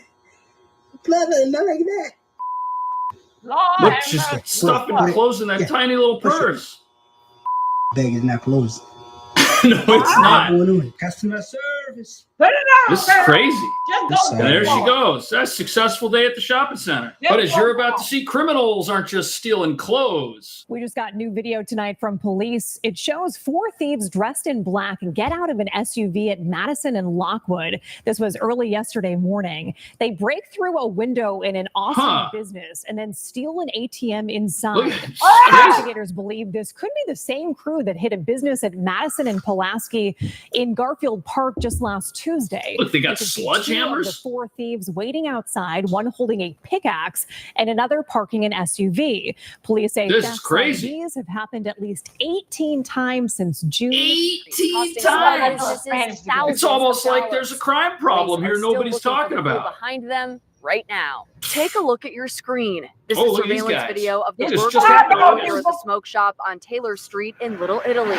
Clever, not like that. Lord, Look, she's stuffing and closing that tiny little purse. Bag is not closed. No, it's not. Customer service. Put it out. This is crazy. Just And there she goes. That's a successful day at the shopping center. But as you're about to see, criminals aren't just stealing clothes. We just got new video tonight from police. It shows 4 thieves dressed in black get out of an SUV at Madison and Lockwood. This was early yesterday morning. They break through a window in an Austin business and then steal an ATM inside. Investigators believe this could be the same crew that hit a business at Madison and Pulaski in Garfield Park just last Tuesday. Look, they got sledgehammers. The 4 thieves waiting outside, one holding a pickaxe and another parking an SUV. Police say this is crazy. These have happened at least 18 times since June. 18 times. It's almost like there's a crime problem here nobody's talking about. Behind them right now. Take a look at your screen. This Oh, is look at these surveillance guys. video of the Look, it's burglary just happened out at here. the smoke shop on Taylor Street in Little Italy.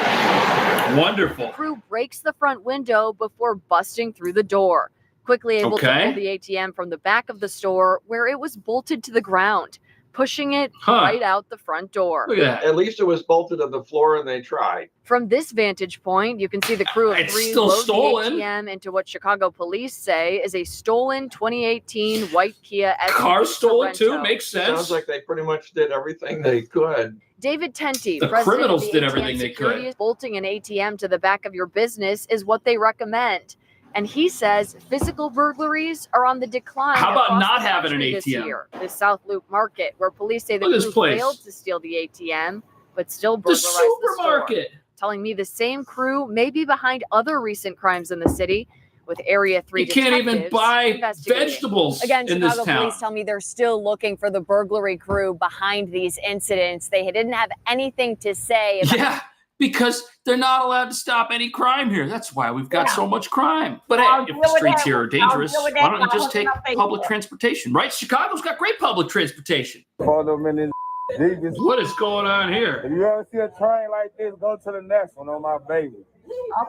Wonderful. The crew breaks the front window before busting through the door. Quickly able to pull the ATM from the back of the store where it was bolted to the ground, pushing it right out the front door. Look at that. At least it was bolted to the floor and they tried. From this vantage point, you can see the crew of It's 3 still load stolen. the ATM into what Chicago police say is a stolen 2018 white Kia SUV. Car stolen too? Sorrento. Makes sense. Sounds like they pretty much did everything they could. David Tenty, The president criminals of the did ATM everything they Security, could. bolting an ATM to the back of your business is what they recommend. And he says physical burglaries are on the decline. How about across not the having an country this ATM? year. The South Loop Market, where police say the Look at this crew place. failed to steal the ATM, but still The burglarized the store. supermarket. Telling me the same crew may be behind other recent crimes in the city, with Area 3 You can't even detectives buy investigating. vegetables Again, in this Chicago town. police tell me they're still looking for the burglary crew behind these incidents. They didn't have anything to say about Yeah, because they're not allowed to stop any crime here. That's why we've got so much crime. But I'll hey, if deal the with streets that. here are I'll dangerous, deal with why that. don't you I'll just take look up public Facebook. transportation, right? Chicago's got great public transportation. Follow them in this deepest. What is going on here? If you ever see a train like this, go to the next one on my baby.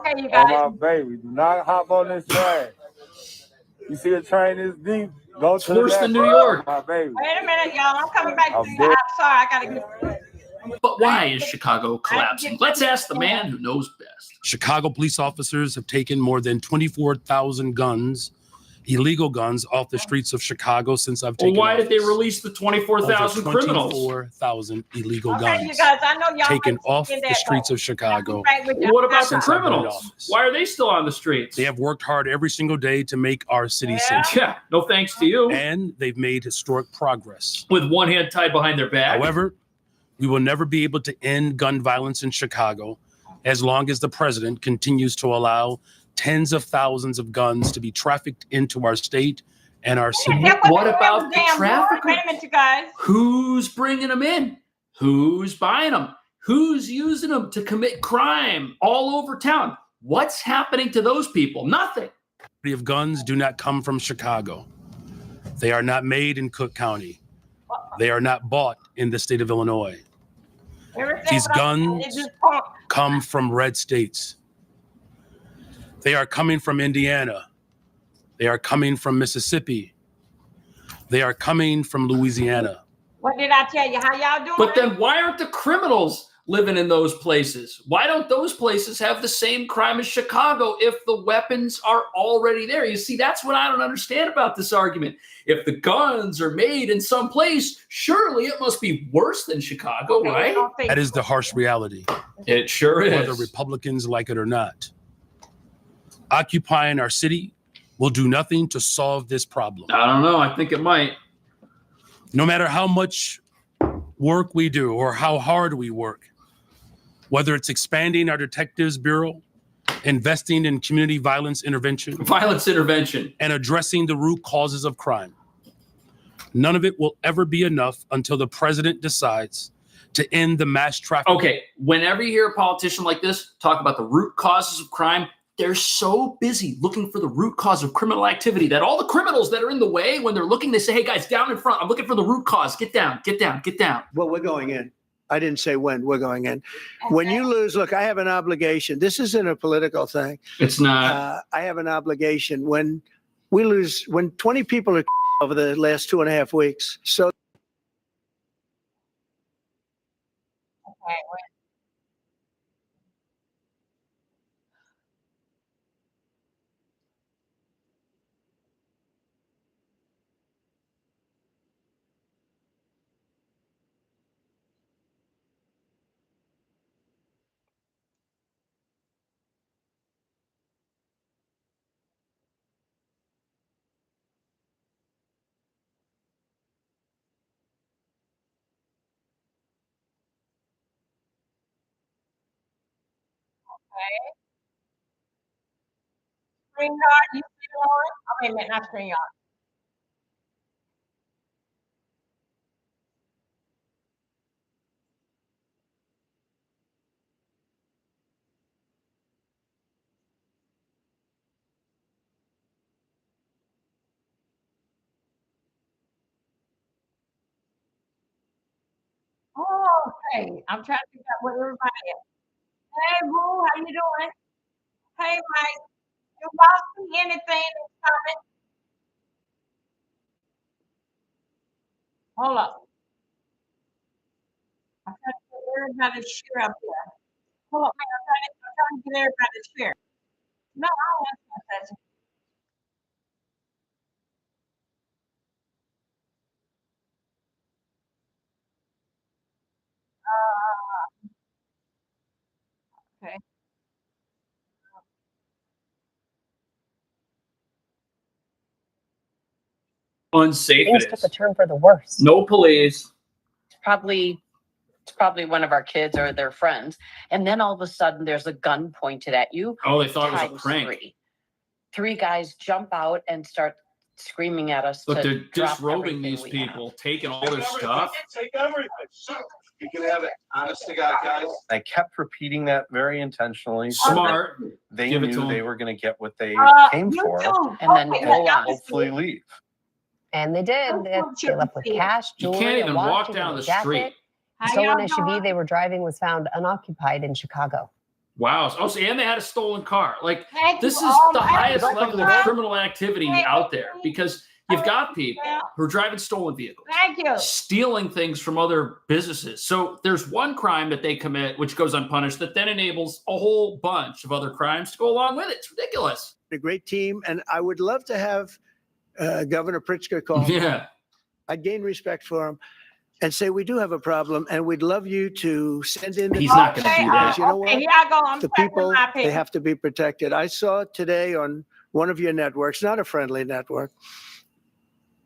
Okay, you On guys. my baby. Do not hop on this train. You see a train this deep, go to the worse next than New one, York. my baby. Wait a minute, y'all. I'm coming back I'm to you. dead. I'm sorry. I gotta get. But why is Chicago collapsing? Let's ask the man who knows best. Chicago police officers have taken more than 24,000 guns, illegal guns, off the streets of Chicago since I've Well, taken why did they office. release the 24,000 Over criminals? 24,000 illegal Okay, guns you guys. I know y'all taken might off see the that, streets though. of Chicago. Right with y'all. What about the Since I've been in criminals? office. Why are they still on the streets? They have worked hard every single day to make our city Yeah. safe. Yeah, no thanks to you. And they've made historic progress. With one hand tied behind their back. However, we will never be able to end gun violence in Chicago as long as the president continues to allow tens of thousands of guns to be trafficked into our state and our city. What about the traffickers? Wait a minute, you guys. Who's bringing them in? Who's buying them? Who's using them to commit crime all over town? What's happening to those people? Nothing. Of guns do not come from Chicago. They are not made in Cook County. They are not bought in the state of Illinois. Everything These about- guns it's just punk. come from red states. They are coming from Indiana. They are coming from Mississippi. They are coming from Louisiana. What did I tell you? How y'all doing? But then why aren't the criminals living in those places? Why don't those places have the same crime as Chicago if the weapons are already there? You see, that's what I don't understand about this argument. If the guns are made in some place, surely it must be worse than Chicago, right? That is the harsh reality. It sure is. Whether Republicans like it or not. Occupying our city will do nothing to solve this problem. I don't know. I think it might. No matter how much work we do or how hard we work, whether it's expanding our detectives bureau, investing in community violence intervention, and addressing the root causes of crime, none of it will ever be enough until the president decides to end the mass trafficking. Okay, whenever you hear a politician like this talk about the root causes of crime, they're so busy looking for the root cause of criminal activity that all the criminals that are in the way, when they're looking, they say, hey, guys, down in front, I'm looking for the root cause. Get down, get down, get down. Well, we're going in. I didn't say when. We're going in. When you lose, look, I have an obligation. This isn't a political thing. It's not. I have an obligation. When we lose, when 20 people are over the last 2.5 weeks. So. Okay, okay. Screen yard, you still on? Oh, wait a minute, not screen yard. Oh, okay. I'm trying to figure out where everybody is. Hey, Boo, how you doing? Hey, Mike, you watching anything that's coming? Hold up. I'm trying to get everybody to share up here. Hold up, man. I'm trying to get everybody to share. No, I don't want to touch it. Okay. Unsafe Things it took a is. turn for the worse. No police. It's probably one of our kids or their friends. And then all of a sudden there's a gun pointed at you. Oh, they thought it was a times prank. 3. 3 guys jump out and start screaming at us. Look, to they're drop disrobing everything these we people, have. taking all their stuff. Take everything. You can have it. Honest to God, guys. I kept repeating that very intentionally. so Smart. that They Give it to knew they them. were going to get what they came You for. too. And then Okay, go y'all on. can see Hopefully it. leave. And they did. They left with cash, You jewelry, can't a even watch, walk and down a the jacket. street. The How stolen y'all SUV doing? they were driving was found unoccupied in Chicago. Wow. Oh, so, and they had a stolen car. Like, Thank this you is all. the highest Open level the of door. criminal activity out there because you've got people who are driving stolen vehicles, Thank you. stealing things from other businesses. So there's one crime that they commit, which goes unpunished, that then enables a whole bunch of other crimes to go along with it. It's ridiculous. A great team, and I would love to have Governor Pritzker call. Yeah. I'd gain respect for him and say we do have a problem, and we'd love you to send in the. He's not gonna do that. Because you know Okay, what? here I go. I'm The pressing people, my they pen. have to be protected. I saw today on one of your networks, not a friendly network,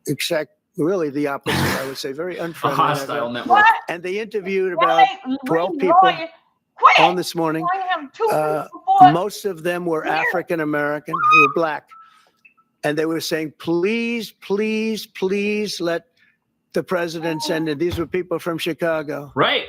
except really the opposite, I would say, very A unfriendly. hostile network. What? And they interviewed about Wait, 12 read people lawyer. Quit. on this morning. I am 2 weeks before. Most of them were Here. African American, who were black. And they were saying, please, please, please let the president send it. These were people from Chicago. Right.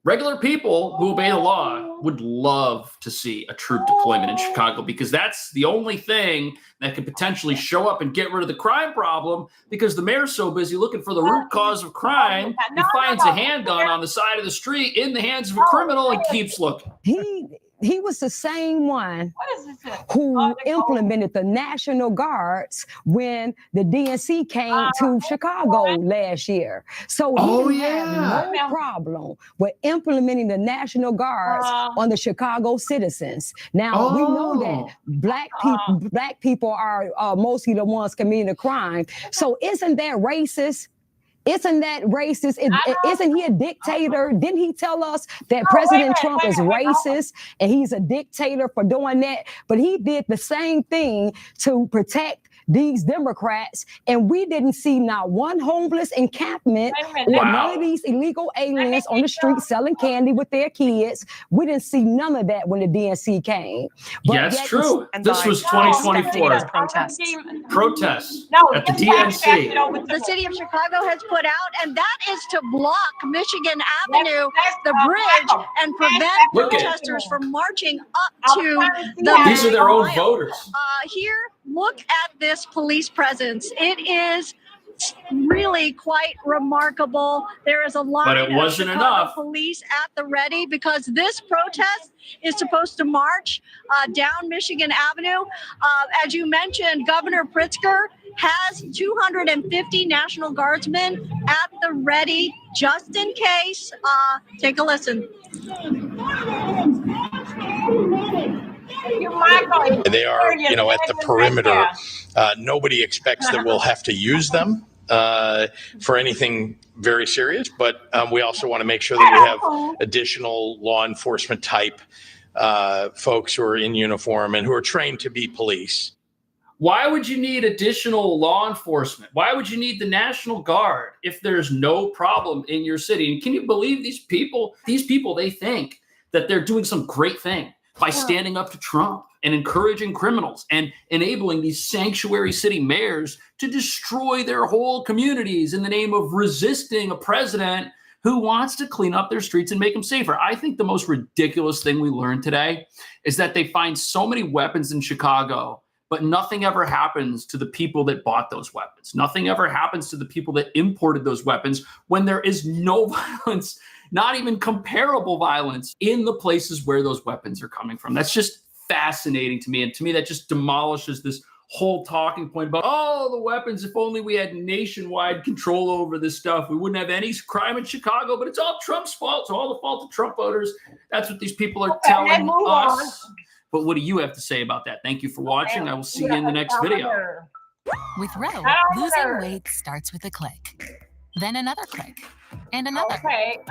Regular people who obey the law would love to see a troop deployment in Chicago because that's the only thing that could potentially show up and get rid of the crime problem because the mayor's so busy looking for the root cause of crime, he finds a handgun on the side of the street in the hands of a criminal and keeps looking. He was the same one What is this? who implemented the National Guards when the DNC came to Chicago last year. So he had no problem with implementing the National Guards on the Chicago citizens. Now we know that black people are mostly the ones committing the crime. So isn't that racist? Isn't that racist? Isn't he a dictator? Didn't he tell us that President Trump is racist and he's a dictator for doing that? But he did the same thing to protect these Democrats, and we didn't see not one homeless encampment or none of these illegal aliens on the street selling candy with their kids. We didn't see none of that when the DNC came. Yeah, it's true. This was 2024. Protests at the DNC. The city of Chicago has put out, and that is to block Michigan Avenue, the bridge, and prevent protesters from marching up to the. These are their own voters. Here, look at this police presence. It is really quite remarkable. There is a line But it wasn't of Chicago enough. police at the ready because this protest is supposed to march down Michigan Avenue. As you mentioned, Governor Pritzker has 250 National Guardsmen at the ready just in case. Take a listen. They are, at the perimeter. Nobody expects that we'll have to use them for anything very serious, but we also want to make sure that we have additional law enforcement type folks who are in uniform and who are trained to be police. Why would you need additional law enforcement? Why would you need the National Guard if there's no problem in your city? And can you believe these people? These people, they think that they're doing some great thing by standing up to Trump and encouraging criminals and enabling these sanctuary city mayors to destroy their whole communities in the name of resisting a president who wants to clean up their streets and make them safer. I think the most ridiculous thing we learned today is that they find so many weapons in Chicago, but nothing ever happens to the people that bought those weapons. Nothing ever happens to the people that imported those weapons when there is no violence, not even comparable violence in the places where those weapons are coming from. That's just fascinating to me. And to me, that just demolishes this whole talking point about, oh, the weapons, if only we had nationwide control over this stuff, we wouldn't have any crime in Chicago, but it's all Trump's fault. It's all the fault of Trump voters. That's what these people are telling us. But what do you have to say about that? Thank you for watching. I will see you in the next video. With Roe, losing weight starts with a click, then another click, and another,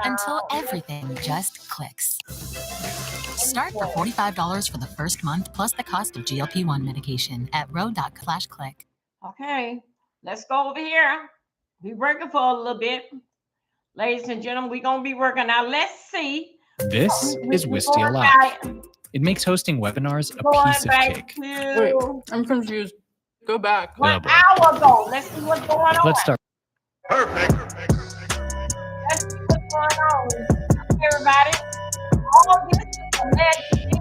until everything just clicks. Start for $45 for the first month, plus the cost of GLP-1 medication at roe.com/click. Okay, let's go over here. Be working for a little bit. Ladies and gentlemen, we're going to be working. Now, let's see. This is Wistia Live. It makes hosting webinars a piece of cake. Wait, I'm confused. Go back. 1 hour ago. Let's see what's going on. Let's start. Perfect. Let's see what's going on. Everybody. All this is alleged.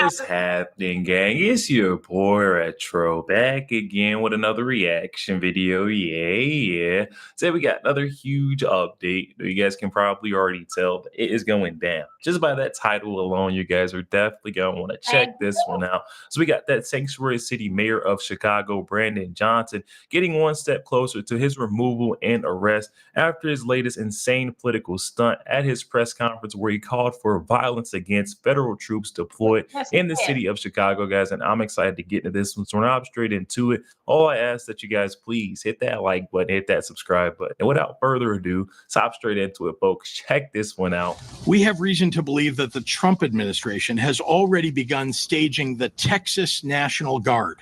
What's happening, gang? It's your boy Retro back again with another reaction video. Yeah. So we got another huge update. You guys can probably already tell that it is going down. Just by that title alone, you guys are definitely going to want to check this one out. So we got that sanctuary city mayor of Chicago, Brandon Johnson, getting one step closer to his removal and arrest after his latest insane political stunt at his press conference where he called for violence against federal troops deployed in the city of Chicago, guys. And I'm excited to get into this one. So we're not straight into it. All I ask that you guys please hit that like button, hit that subscribe button. And without further ado, hop straight into it, folks. Check this one out. We have reason to believe that the Trump administration has already begun staging the Texas National Guard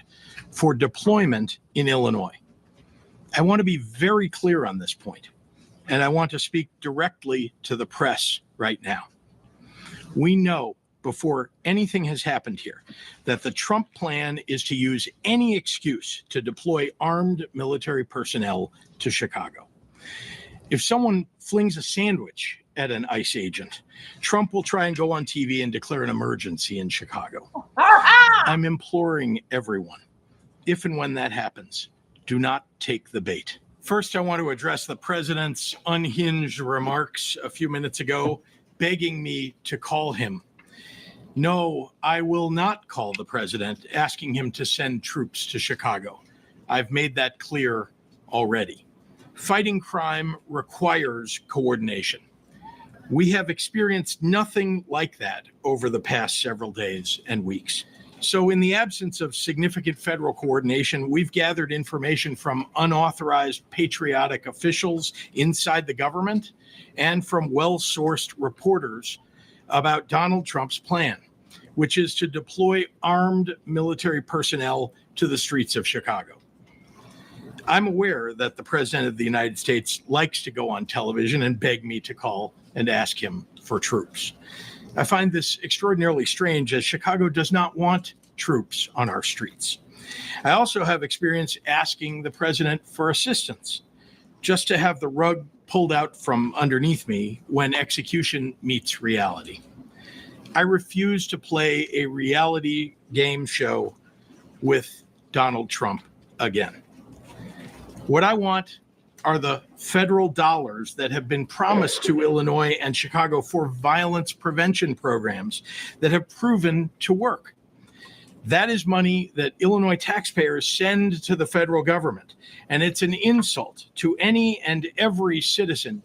for deployment in Illinois. I want to be very clear on this point, and I want to speak directly to the press right now. We know before anything has happened here that the Trump plan is to use any excuse to deploy armed military personnel to Chicago. If someone flings a sandwich at an ICE agent, Trump will try and go on TV and declare an emergency in Chicago. I'm imploring everyone, if and when that happens, do not take the bait. First, I want to address the president's unhinged remarks a few minutes ago, begging me to call him. No, I will not call the president, asking him to send troops to Chicago. I've made that clear already. Fighting crime requires coordination. We have experienced nothing like that over the past several days and weeks. So in the absence of significant federal coordination, we've gathered information from unauthorized patriotic officials inside the government and from well-sourced reporters about Donald Trump's plan. which is to deploy armed military personnel to the streets of Chicago. I'm aware that the President of the United States likes to go on television and beg me to call and ask him for troops. I find this extraordinarily strange, as Chicago does not want troops on our streets. I also have experience asking the President for assistance, just to have the rug pulled out from underneath me when execution meets reality. I refuse to play a reality game show with Donald Trump again. What I want are the federal dollars that have been promised to Illinois and Chicago for violence prevention programs that have proven to work. That is money that Illinois taxpayers send to the federal government, and it's an insult to any and every citizen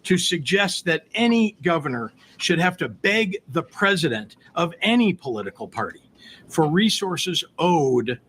to suggest that any governor should have to beg the president of any political party for resources owed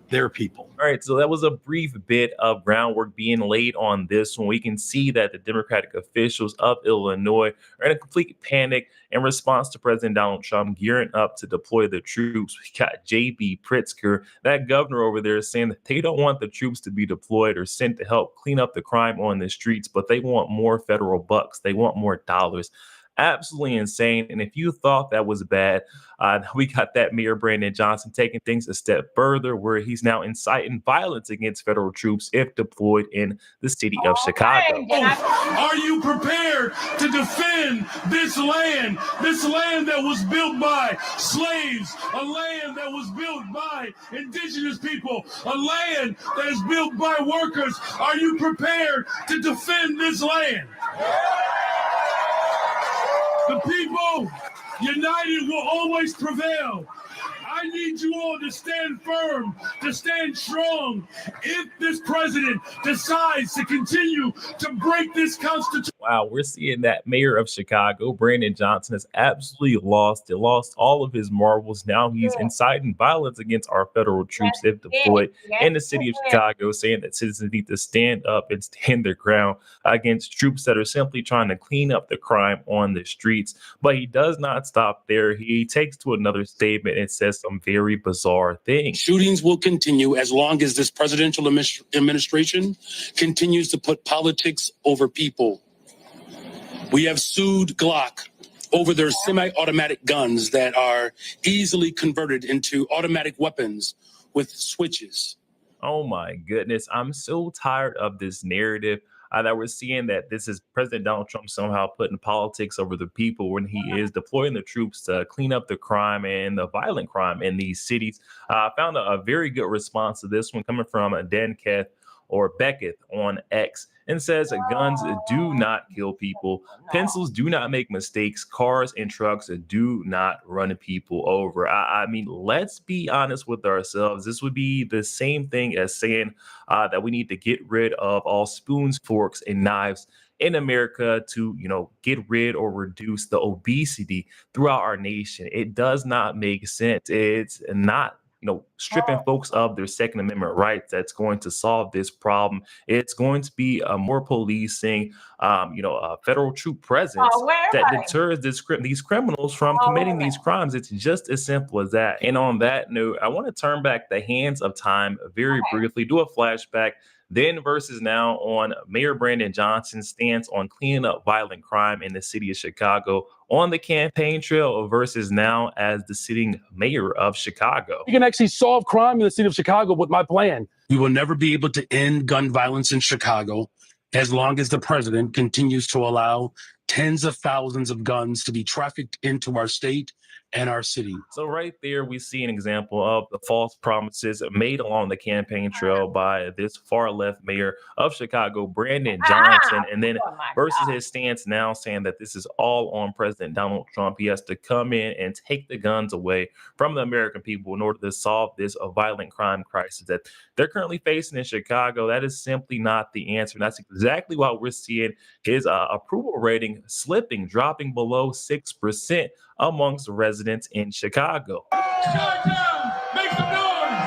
their people. All right, so that was a brief bit of groundwork being laid on this one. We can see that the Democratic officials of Illinois are in a complete panic in response to President Donald Trump gearing up to deploy the troops. We got J.B. Pritzker, that governor over there, saying that they don't want the troops to be deployed or sent to help clean up the crime on the streets, but they want more federal bucks. They want more dollars. Absolutely insane. And if you thought that was bad, we got that Mayor Brandon Johnson taking things a step further, where he's now inciting violence against federal troops if deployed in the city of Chicago. Are you prepared to defend this land that was built by slaves, a land that was built by indigenous people, a land that is built by workers? Are you prepared to defend this land? The people united will always prevail. I need you all to stand firm, to stand strong. If this president decides to continue to break this constitution. Wow, we're seeing that mayor of Chicago, Brandon Johnson, has absolutely lost all of his marbles. Now he's inciting violence against our federal troops if deployed in the city of Chicago, saying that citizens need to stand up and stand their ground against troops that are simply trying to clean up the crime on the streets. But he does not stop there. He takes to another statement and says some very bizarre things. Shootings will continue as long as this presidential administration continues to put politics over people. We have sued Glock over their semi-automatic guns that are easily converted into automatic weapons with switches. Oh my goodness. I'm so tired of this narrative that we're seeing that this is President Donald Trump somehow putting politics over the people when he is deploying the troops to clean up the crime and the violent crime in these cities. I found a very good response to this one coming from Dan Keth or Beckett on X, and says guns do not kill people. Pencils do not make mistakes. Cars and trucks do not run people over. I mean, let's be honest with ourselves. This would be the same thing as saying that we need to get rid of all spoons, forks, and knives in America to, get rid or reduce the obesity throughout our nation. It does not make sense. It's not stripping folks of their Second Amendment rights that's going to solve this problem. It's going to be more policing, a federal troop presence that deters these criminals from committing these crimes. It's just as simple as that. And on that note, I want to turn back the hands of time very briefly, do a flashback, then versus now on Mayor Brandon Johnson's stance on cleaning up violent crime in the city of Chicago on the campaign trail versus now as the sitting mayor of Chicago. You can actually solve crime in the city of Chicago with my plan. We will never be able to end gun violence in Chicago as long as the president continues to allow tens of thousands of guns to be trafficked into our state and our city. So right there, we see an example of the false promises made along the campaign trail by this far left mayor of Chicago, Brandon Johnson, and then versus his stance now saying that this is all on President Donald Trump. He has to come in and take the guns away from the American people in order to solve this violent crime crisis that they're currently facing in Chicago. That is simply not the answer. And that's exactly why we're seeing his approval rating slipping, dropping below 6% amongst residents in Chicago. Shut down! Make some noise!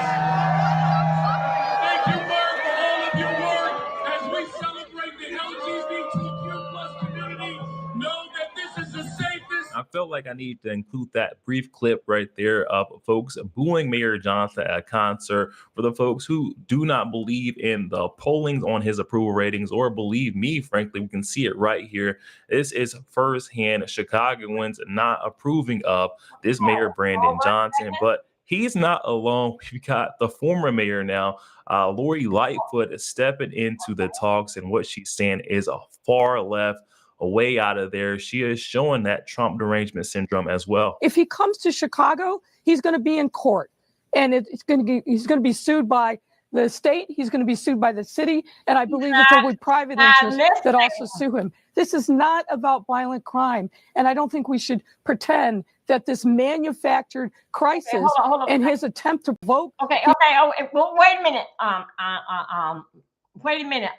Thank you, Mark, for all of your work as we celebrate the LGBTQ+ community. Know that this is the safest. felt like I need to include that brief clip right there of folks booing Mayor Johnson at a concert. For the folks who do not believe in the pollings on his approval ratings, or believe me, frankly, we can see it right here. This is firsthand Chicagoans not approving of this Mayor Brandon Johnson, but he's not alone. We've got the former mayor now, Lori Lightfoot, stepping into the talks, and what she's saying is a far left, a way out of there. She is showing that Trump derangement syndrome as well. If he comes to Chicago, he's going to be in court, and he's going to be sued by the state. He's going to be sued by the city, and I believe that there would private interests that also sue him. This is not about violent crime, and I don't think we should pretend that this manufactured crisis hold on. And his attempt to vote. Okay. Oh, well, wait a minute. Wait a minute.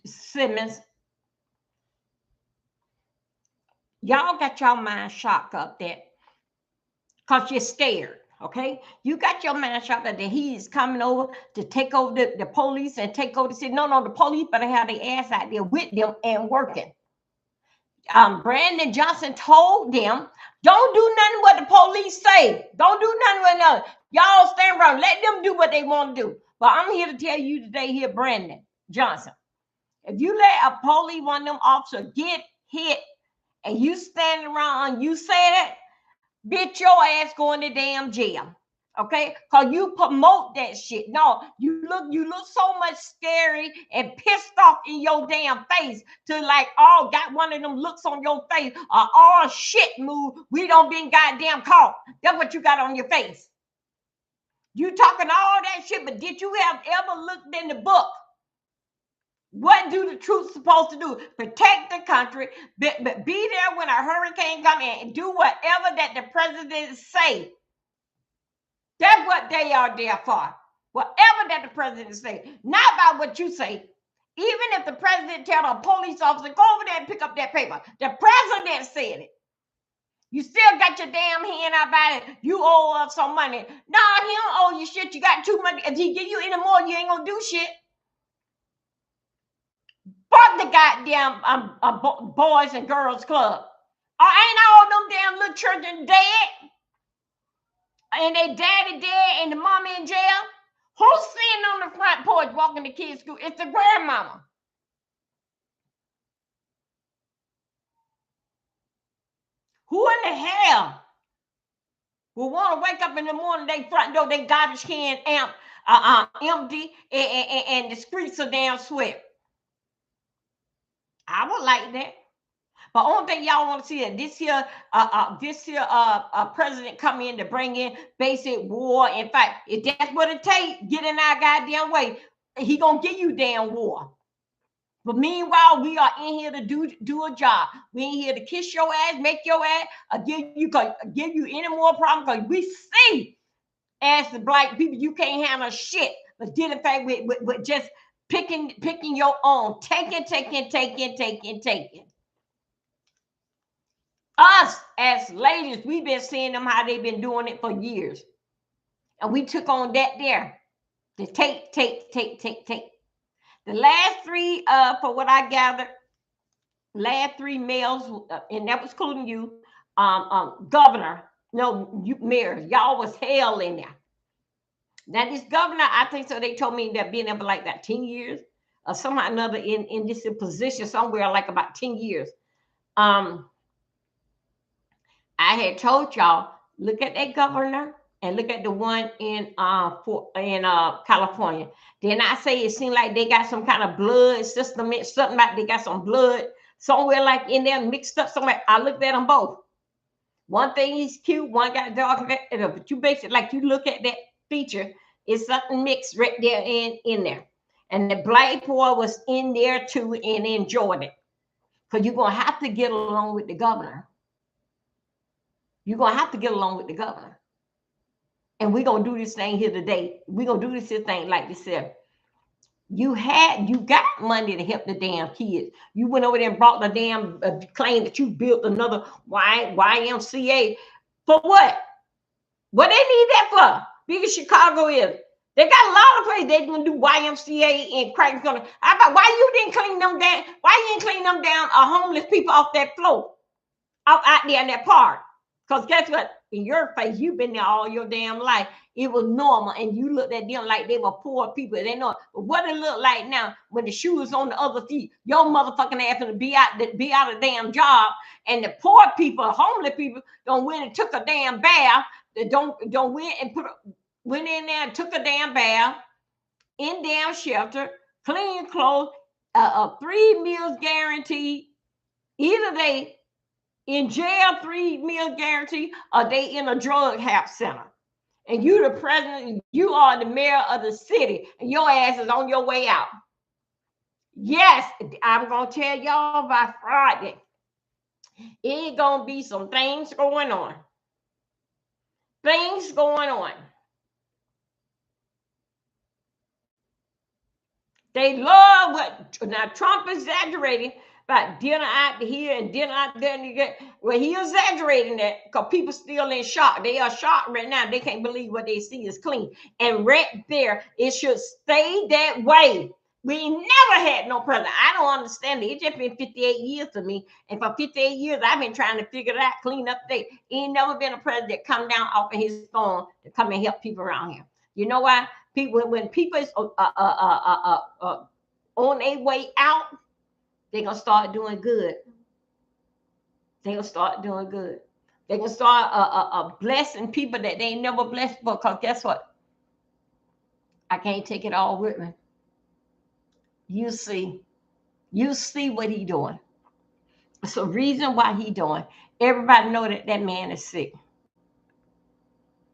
Simmons, y'all got your mind shocked up there because you're scared. Okay, you got your mind shocked that he's coming over to take over the police and take over the city. No, the police better have their ass out there with them and working. Brandon Johnson told them, don't do nothing what the police say. Don't do nothing with nothing. Y'all stand around. Let them do what they want to do. But I'm here to tell you today here, Brandon Johnson, if you let a police, one of them officers, get hit and you stand around and you say that, bitch, your ass going to damn jail. Okay, because you promote that shit. No, you look so much scary and pissed off in your damn face to like, oh, got one of them looks on your face. Oh shit, move. We don't been goddamn caught. That's what you got on your face. You talking all that shit, but did you have ever looked in the book? What do the troops supposed to do? Protect the country, but be there when a hurricane comes in and do whatever that the president say. That's what they are there for. Whatever that the president say, not about what you say. Even if the president tell a police officer, go over there and pick up that paper. The president said it. You still got your damn hand out about it. You owe us some money. No, he don't owe you shit. You got too much. If he give you any more, you ain't gonna do shit. Fuck the goddamn Boys and Girls Club. Ain't all them damn little children dead? And they daddy dead and the mama in jail? Who's sitting on the front porch walking the kids to school? It's the grandmama. Who in the hell will want to wake up in the morning, they front door, they garbage can empty, and the streets are damn swept? I would like that. But only thing y'all want to see is this here president come in to bring in basic war. In fact, if that's what it takes, get in our goddamn way, he gonna give you damn war. But meanwhile, we are in here to do a job. We ain't here to kiss your ass, make your ass, give you any more problems, because we see as the black people, you can't handle shit. But did in fact with just picking your own, taking. Us as ladies, we've been seeing them how they've been doing it for years. And we took on that there. To take. The last three, for what I gathered, last three males, and that was including you, governor, no, you mayors, y'all was hell in there. Now this governor, I think so, they told me that being there for like that 10 years, or somehow or another in this position somewhere like about 10 years. I had told y'all, look at that governor and look at the one in California. Then I say it seemed like they got some kind of blood system, something like they got some blood somewhere like in there mixed up somewhere. I looked at them both. One thing is cute, one got dark, but you basically like you look at that feature, it's something mixed right there in there. And the black boy was in there too and enjoyed it. Because you're gonna have to get along with the governor. You're going to have to get along with the governor. And we're going to do this thing here today. We're going to do this here thing like this here. You got money to help the damn kids. You went over there and brought the damn claim that you built another YMCA. For what? What they need that for? Because Chicago is. They got a lot of places they're gonna do YMCA and crack's gonna. How about why you didn't clean them down? Why you didn't clean them down? Homeless people off that floor, out there in that park? Because guess what? In your face, you've been there all your damn life. It was normal, and you looked at them like they were poor people. They know. But what it look like now when the shoe is on the other feet, your motherfucking ass gonna be out a damn job, and the poor people, homeless people, don't went and took a damn bath. They don't went and went in there and took a damn bath in damn shelter, clean clothes, 3 meals guaranteed. Either they in jail, 3 meals guaranteed, or they in a drug house center. And you the president, you are the mayor of the city, and your ass is on your way out. Yes, I'm gonna tell y'all by Friday. It's gonna be some things going on. Things going on. They love what now Trump exaggerating about dinner out here and dinner out there. Well, he exaggerating that because people still in shock. They are shocked right now. They can't believe what they see is clean. And right there, it should stay that way. We never had no president. I don't understand it. It's just been 58 years to me. And for 58 years, I've been trying to figure it out, clean up things. Ain't never been a president come down off of his phone to come and help people around here. You know why? People, when people is on their way out, they're gonna start doing good. They're gonna start doing good. They're gonna start blessing people that they never blessed for. Because guess what? I can't take it all with me. You see what he doing. It's a reason why he doing. Everybody know that man is sick.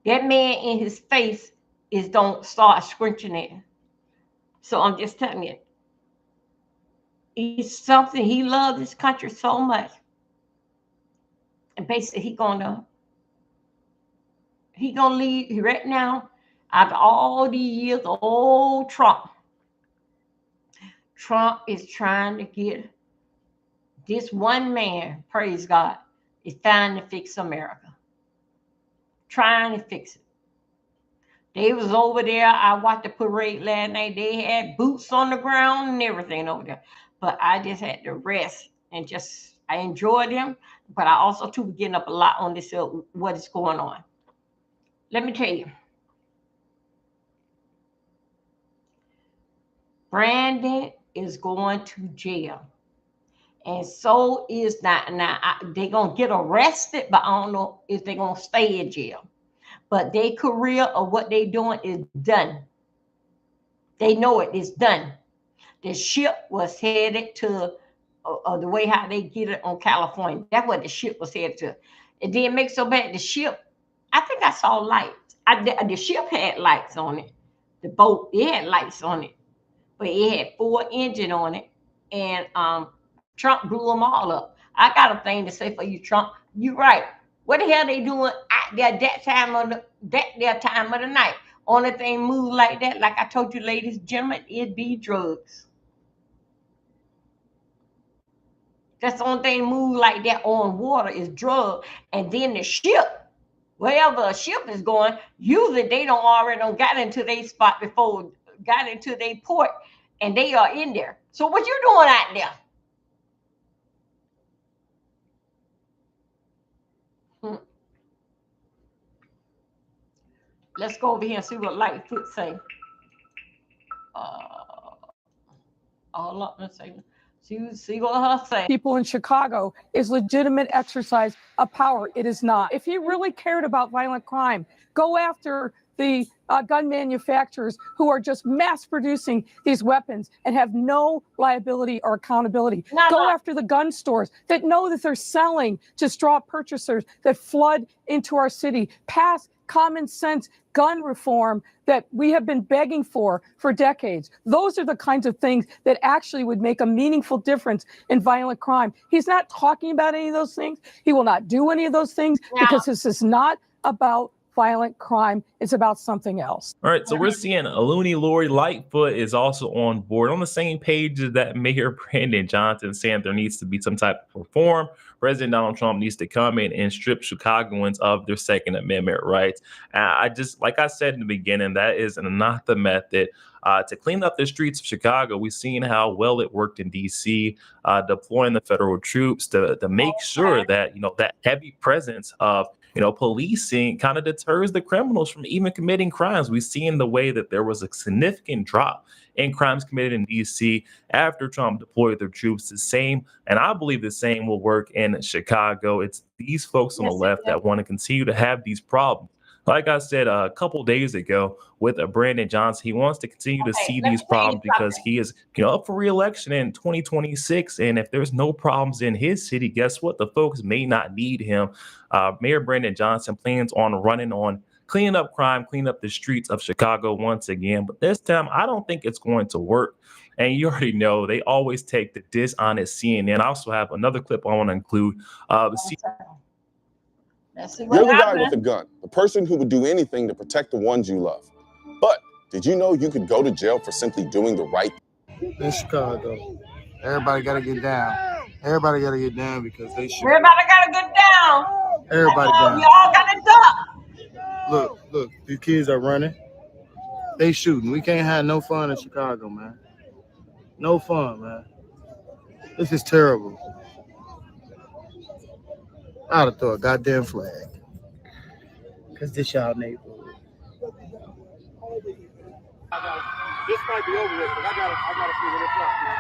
That man in his face don't start scrunching it. So I'm just telling you, it's something. He loves this country so much, and basically he gonna leave right now. After all these years, old Trump is trying to get this one man. Praise God, is trying to fix America. Trying to fix it. They was over there. I watched the parade last night. They had boots on the ground and everything over there. But I just had to rest and I enjoyed them. But I also too was getting up a lot on this, what is going on. Let me tell you. Brandon is going to jail. And so is not. Now they're going to get arrested, but I don't know if they're going to stay in jail. But their career or what they're doing is done. They know it is done. The ship was headed to the way how they get it on California. That's what the ship was headed to. It didn't make so bad. The ship, I think I saw lights. The ship had lights on it. The boat, it had lights on it. But it had 4 engines on it. And Trump blew them all up. I got a thing to say for you, Trump. You're right. What the hell they doing out there that time of the night? Only thing move like that, like I told you, ladies and gentlemen, it'd be drugs. That's the only thing move like that on water is drugs. And then the ship, wherever a ship is going, usually they don't already got into their spot before, got into their port, and they are in there. So what you doing out there? Let's go over here and see what Lightfoot say. All up, let's see what her say. People in Chicago is legitimate exercise of power. It is not. If you really cared about violent crime, go after the gun manufacturers who are just mass producing these weapons and have no liability or accountability. Go after the gun stores that know that they're selling to straw purchasers that flood into our city. Pass common sense gun reform that we have been begging for decades. Those are the kinds of things that actually would make a meaningful difference in violent crime. He's not talking about any of those things. He will not do any of those things because this is not about violent crime. It's about something else. All right, so we're seeing Looney Lori Lightfoot is also on board, on the same page as that Mayor Brandon Johnson, saying there needs to be some type of reform. President Donald Trump needs to come in and strip Chicagoans of their Second Amendment rights. I just, like I said in the beginning, that is not the method. To clean up the streets of Chicago, we've seen how well it worked in D.C., deploying the federal troops to make sure that, that heavy presence of policing kind of deters the criminals from even committing crimes. We've seen the way that there was a significant drop in crimes committed in D.C. after Trump deployed their troops. The same, and I believe the same will work in Chicago. It's these folks on the left that want to continue to have these problems. Like I said a couple days ago with Brandon Johnson, he wants to continue to see these problems because he is up for re-election in 2026. And if there's no problems in his city, guess what? The folks may not need him. Mayor Brandon Johnson plans on running on cleaning up crime, cleaning up the streets of Chicago once again. But this time, I don't think it's going to work. And you already know they always take the dishonest CNN. I also have another clip I want to include. You're the guy with the gun, the person who would do anything to protect the ones you love. But did you know you could go to jail for simply doing the right thing? In Chicago, everybody got to get down. Everybody got to get down because they shoot. Everybody got to get down. Everybody down. We all got to duck. Look, these kids are running. They shooting. We can't have no fun in Chicago, man. No fun, man. This is terrible. I'd have throw a goddamn flag. Because this y'all neighborhood. This might be over with, but I gotta figure this out, man.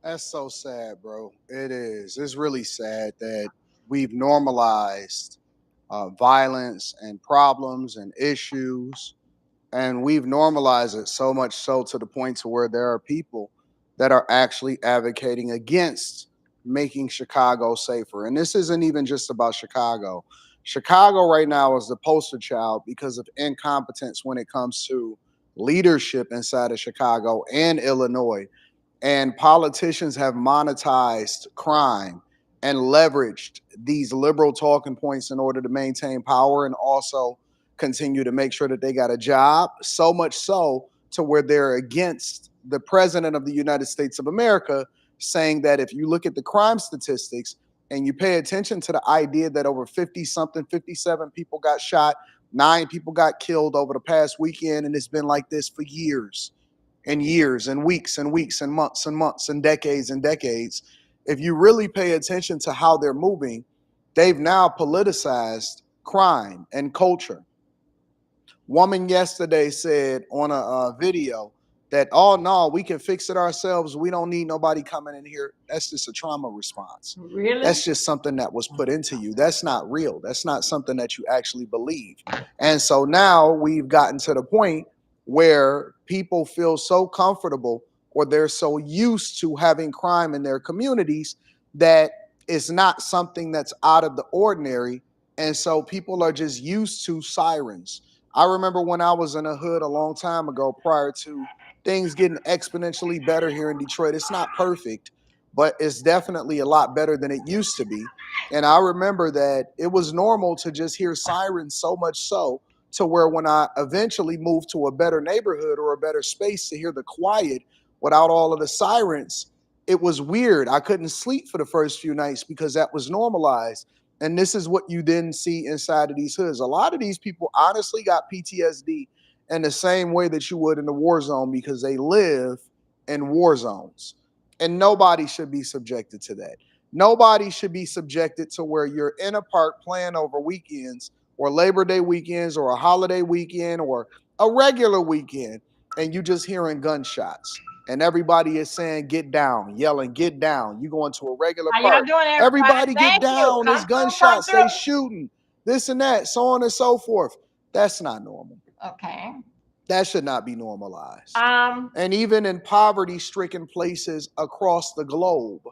That's so sad, bro. It is. It's really sad that we've normalized violence and problems and issues, and we've normalized it so much so to the point to where there are people that are actually advocating against making Chicago safer. And this isn't even just about Chicago. Chicago right now is the poster child because of incompetence when it comes to leadership inside of Chicago and Illinois. And politicians have monetized crime and leveraged these liberal talking points in order to maintain power and also continue to make sure that they got a job, so much so to where they're against the president of the United States of America, saying that if you look at the crime statistics and you pay attention to the idea that over 57 people got shot, 9 people got killed over the past weekend, and it's been like this for years and years and weeks and weeks and months and decades and decades. If you really pay attention to how they're moving, they've now politicized crime and culture. Woman yesterday said on a video that, oh no, we can fix it ourselves. We don't need nobody coming in here. That's just a trauma response. Really? That's just something that was put into you. That's not real. That's not something that you actually believe. And so now we've gotten to the point where people feel so comfortable or they're so used to having crime in their communities that it's not something that's out of the ordinary. And so people are just used to sirens. I remember when I was in the hood a long time ago, prior to things getting exponentially better here in Detroit. It's not perfect, but it's definitely a lot better than it used to be. And I remember that it was normal to just hear sirens, so much so to where when I eventually moved to a better neighborhood or a better space to hear the quiet without all of the sirens, it was weird. I couldn't sleep for the first few nights because that was normalized. And this is what you then see inside of these hoods. A lot of these people honestly got PTSD in the same way that you would in the war zone because they live in war zones. And nobody should be subjected to that. Nobody should be subjected to where you're in a park playing over weekends or Labor Day weekends or a holiday weekend or a regular weekend and you just hearing gunshots. And everybody is saying, get down, yelling, get down. You go into a regular How park. y'all doing, Everybody get Thank you. down. There's Come through, gunshots. come They through. shooting. This and that, so on and so forth. That's not normal. Okay. That should not be normalized. And even in poverty-stricken places across the globe,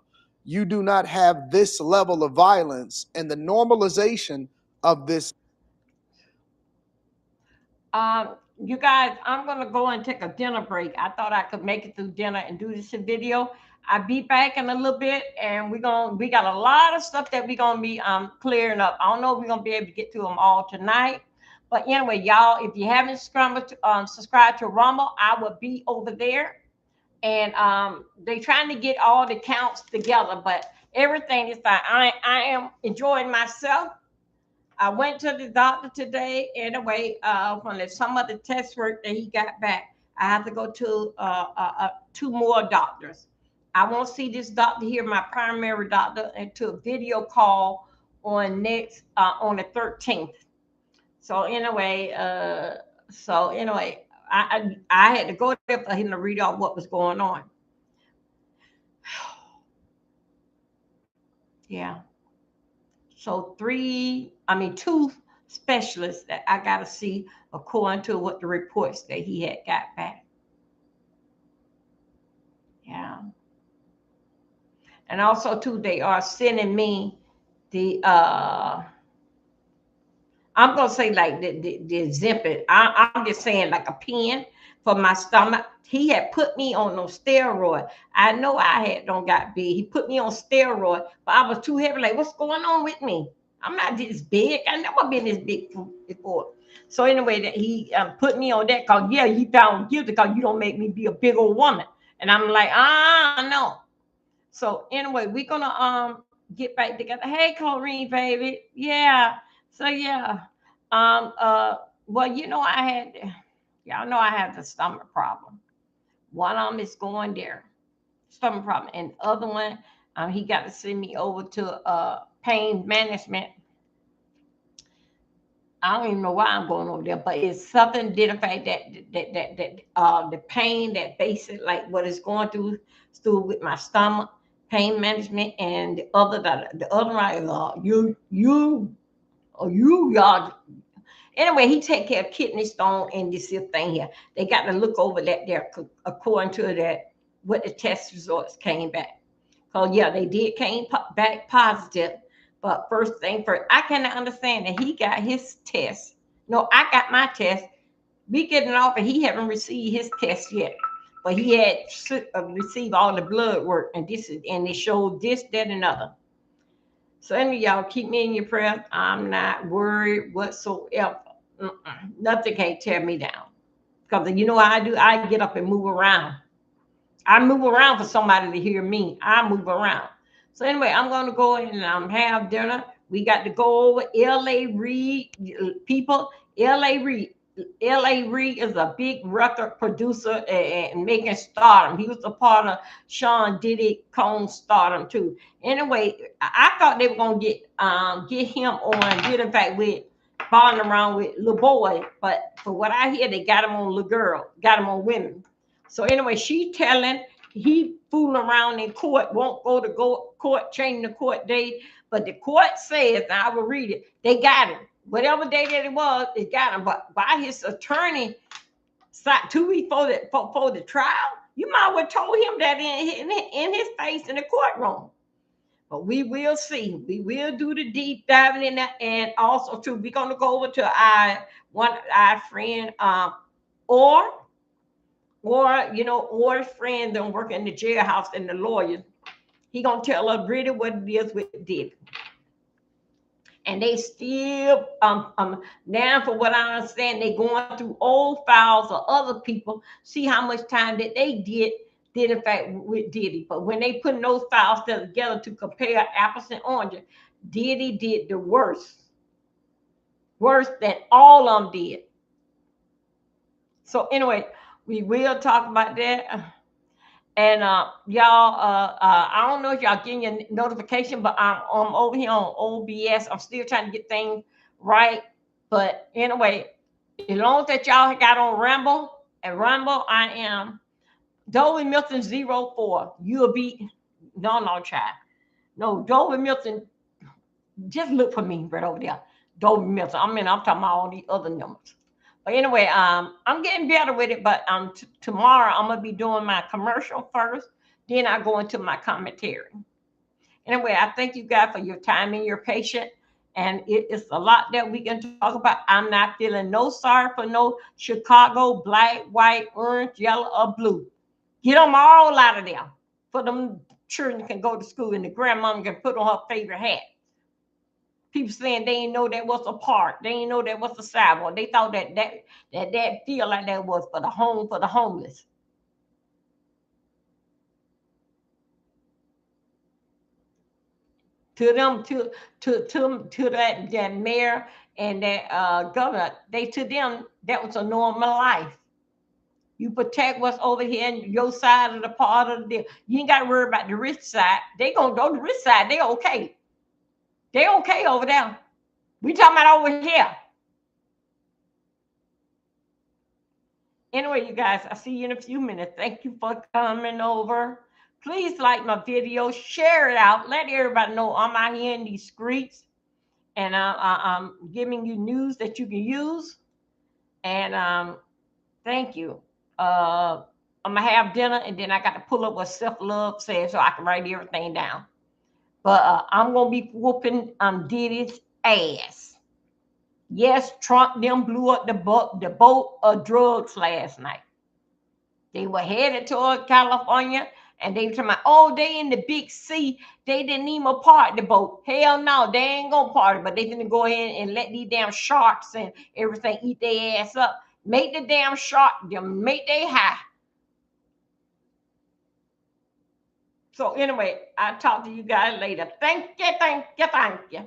you do not have this level of violence and the normalization of this. you guys, I'm gonna go and take a dinner break. I thought I could make it through dinner and do this video. I'll be back in a little bit, and we got a lot of stuff that we're gonna be clearing up. I don't know if we're gonna be able to get to them all tonight, but anyway, y'all, if you haven't subscribed to Rumble, I will be over there, and they're trying to get all the counts together, but everything is fine. I am enjoying myself. I went to the doctor today anyway, from some of the test work that he got back. I have to go to 2 more doctors. I won't see this doctor here, my primary doctor, until a video call on the 13th. So anyway, I had to go there for him to read out what was going on. Yeah. So 2 specialists that I got to see according to what the reports that he had got back. Yeah. And also too, they are sending me the I'm gonna say like the Ozempic. I'm just saying like a pen for my stomach. He had put me on no steroid. I know I don't got big. He put me on steroid, but I was too heavy. Like, what's going on with me? I'm not this big. I never been this big before. So anyway, that he put me on that because you found guilty because you don't make me be a big old woman. And I'm like, no. So anyway, we're gonna get back together. Hey, Corrine, baby. Yeah. So yeah. Well, y'all know I have the stomach problem. One of them is going there, stomach problem, and the other one, he got to send me over to pain management. I don't even know why I'm going over there, but it's something did in fact that the pain that basic like what is going through with my stomach, pain management, and the other y'all. Anyway, he take care of kidney stone and this thing here. They got to look over that there according to that what the test results came back. So yeah, they did came back positive. But first thing first, I cannot understand that he got his test. No, I got my test. We getting off, and he haven't received his test yet. But he had received all the blood work, and it showed this, that, and other. So anyway, y'all keep me in your prayers. I'm not worried whatsoever. Nothing can't tear me down. Because you know what I do? I get up and move around. I move around for somebody to hear me. I move around. So anyway, I'm going to go and have dinner. We got to go over L.A. Reid people. L.A. Reid is a big record producer and making stardom. He was a part of Sean Diddy Combs' stardom too. Anyway, I thought they were going to get him on, in fact, with bonding around with little boy. But for what I hear, they got him on little girl, got him on women. So anyway, she telling he fooling around in court, won't go to court, changing the court date. But the court says, and I will read it, they got him. Whatever day that it was, they got him. But by his attorney, 2 weeks before the trial, you might have told him that in his face in the courtroom. But we will see. We will do the deep diving in that. And also, too, we're going to go over to our friend, or friend that work in the jailhouse and the lawyers. He gonna tell us really what it is with Diddy. And they still now, for what I understand, they going through old files of other people, see how much time that they did in fact with Diddy. But when they put those files together to compare apples and oranges, Diddy did the worst than all of them did. So anyway, we will talk about that. And y'all, I don't know if y'all getting your notification, but I'm over here on OBS. I'm still trying to get things right. But anyway, as long as that y'all got on Rumble, I am Dolby Milton 04. You'll be child. No, Dolby Milton. Just look for me right over there. Dolby Milton. I'm talking about all the other numbers. But anyway, I'm getting better with it. But tomorrow I'm gonna be doing my commercial first. Then I go into my commentary. Anyway, I thank you guys for your time and your patience. And it is a lot that we can talk about. I'm not feeling no sorry for no Chicago, black, white, orange, yellow, or blue. Get them all out of there. For them children can go to school and the grandmama can put on her favorite hat. People saying they ain't know that was a park. They ain't know that was a sidewalk. They thought that feel like that was for the home for the homeless. To them, to that mayor and that governor, to them that was a normal life. You protect what's over here in your side of the part of the deal. You ain't got to worry about the rich side. They gonna go to the rich side. They okay. They okay over there. We talking about over here. Anyway, you guys, I'll see you in a few minutes. Thank you for coming over. Please like my video, share it out, let everybody know I'm out here in these streets, and I'm giving you news that you can use. And thank you. I'm gonna have dinner, and then I got to pull up what self-love says so I can write everything down. But I'm gonna be whooping Diddy's ass. Yes, Trump them blew up the boat of drugs last night. They were headed toward California, and they were talking about, oh, they in the big sea. They didn't even park the boat. Hell no, they ain't gonna party, but they gonna go ahead and let these damn sharks and everything eat their ass up. Make the damn shark, them make they high. So anyway, I'll talk to you guys later. Thank you, thank you, thank you.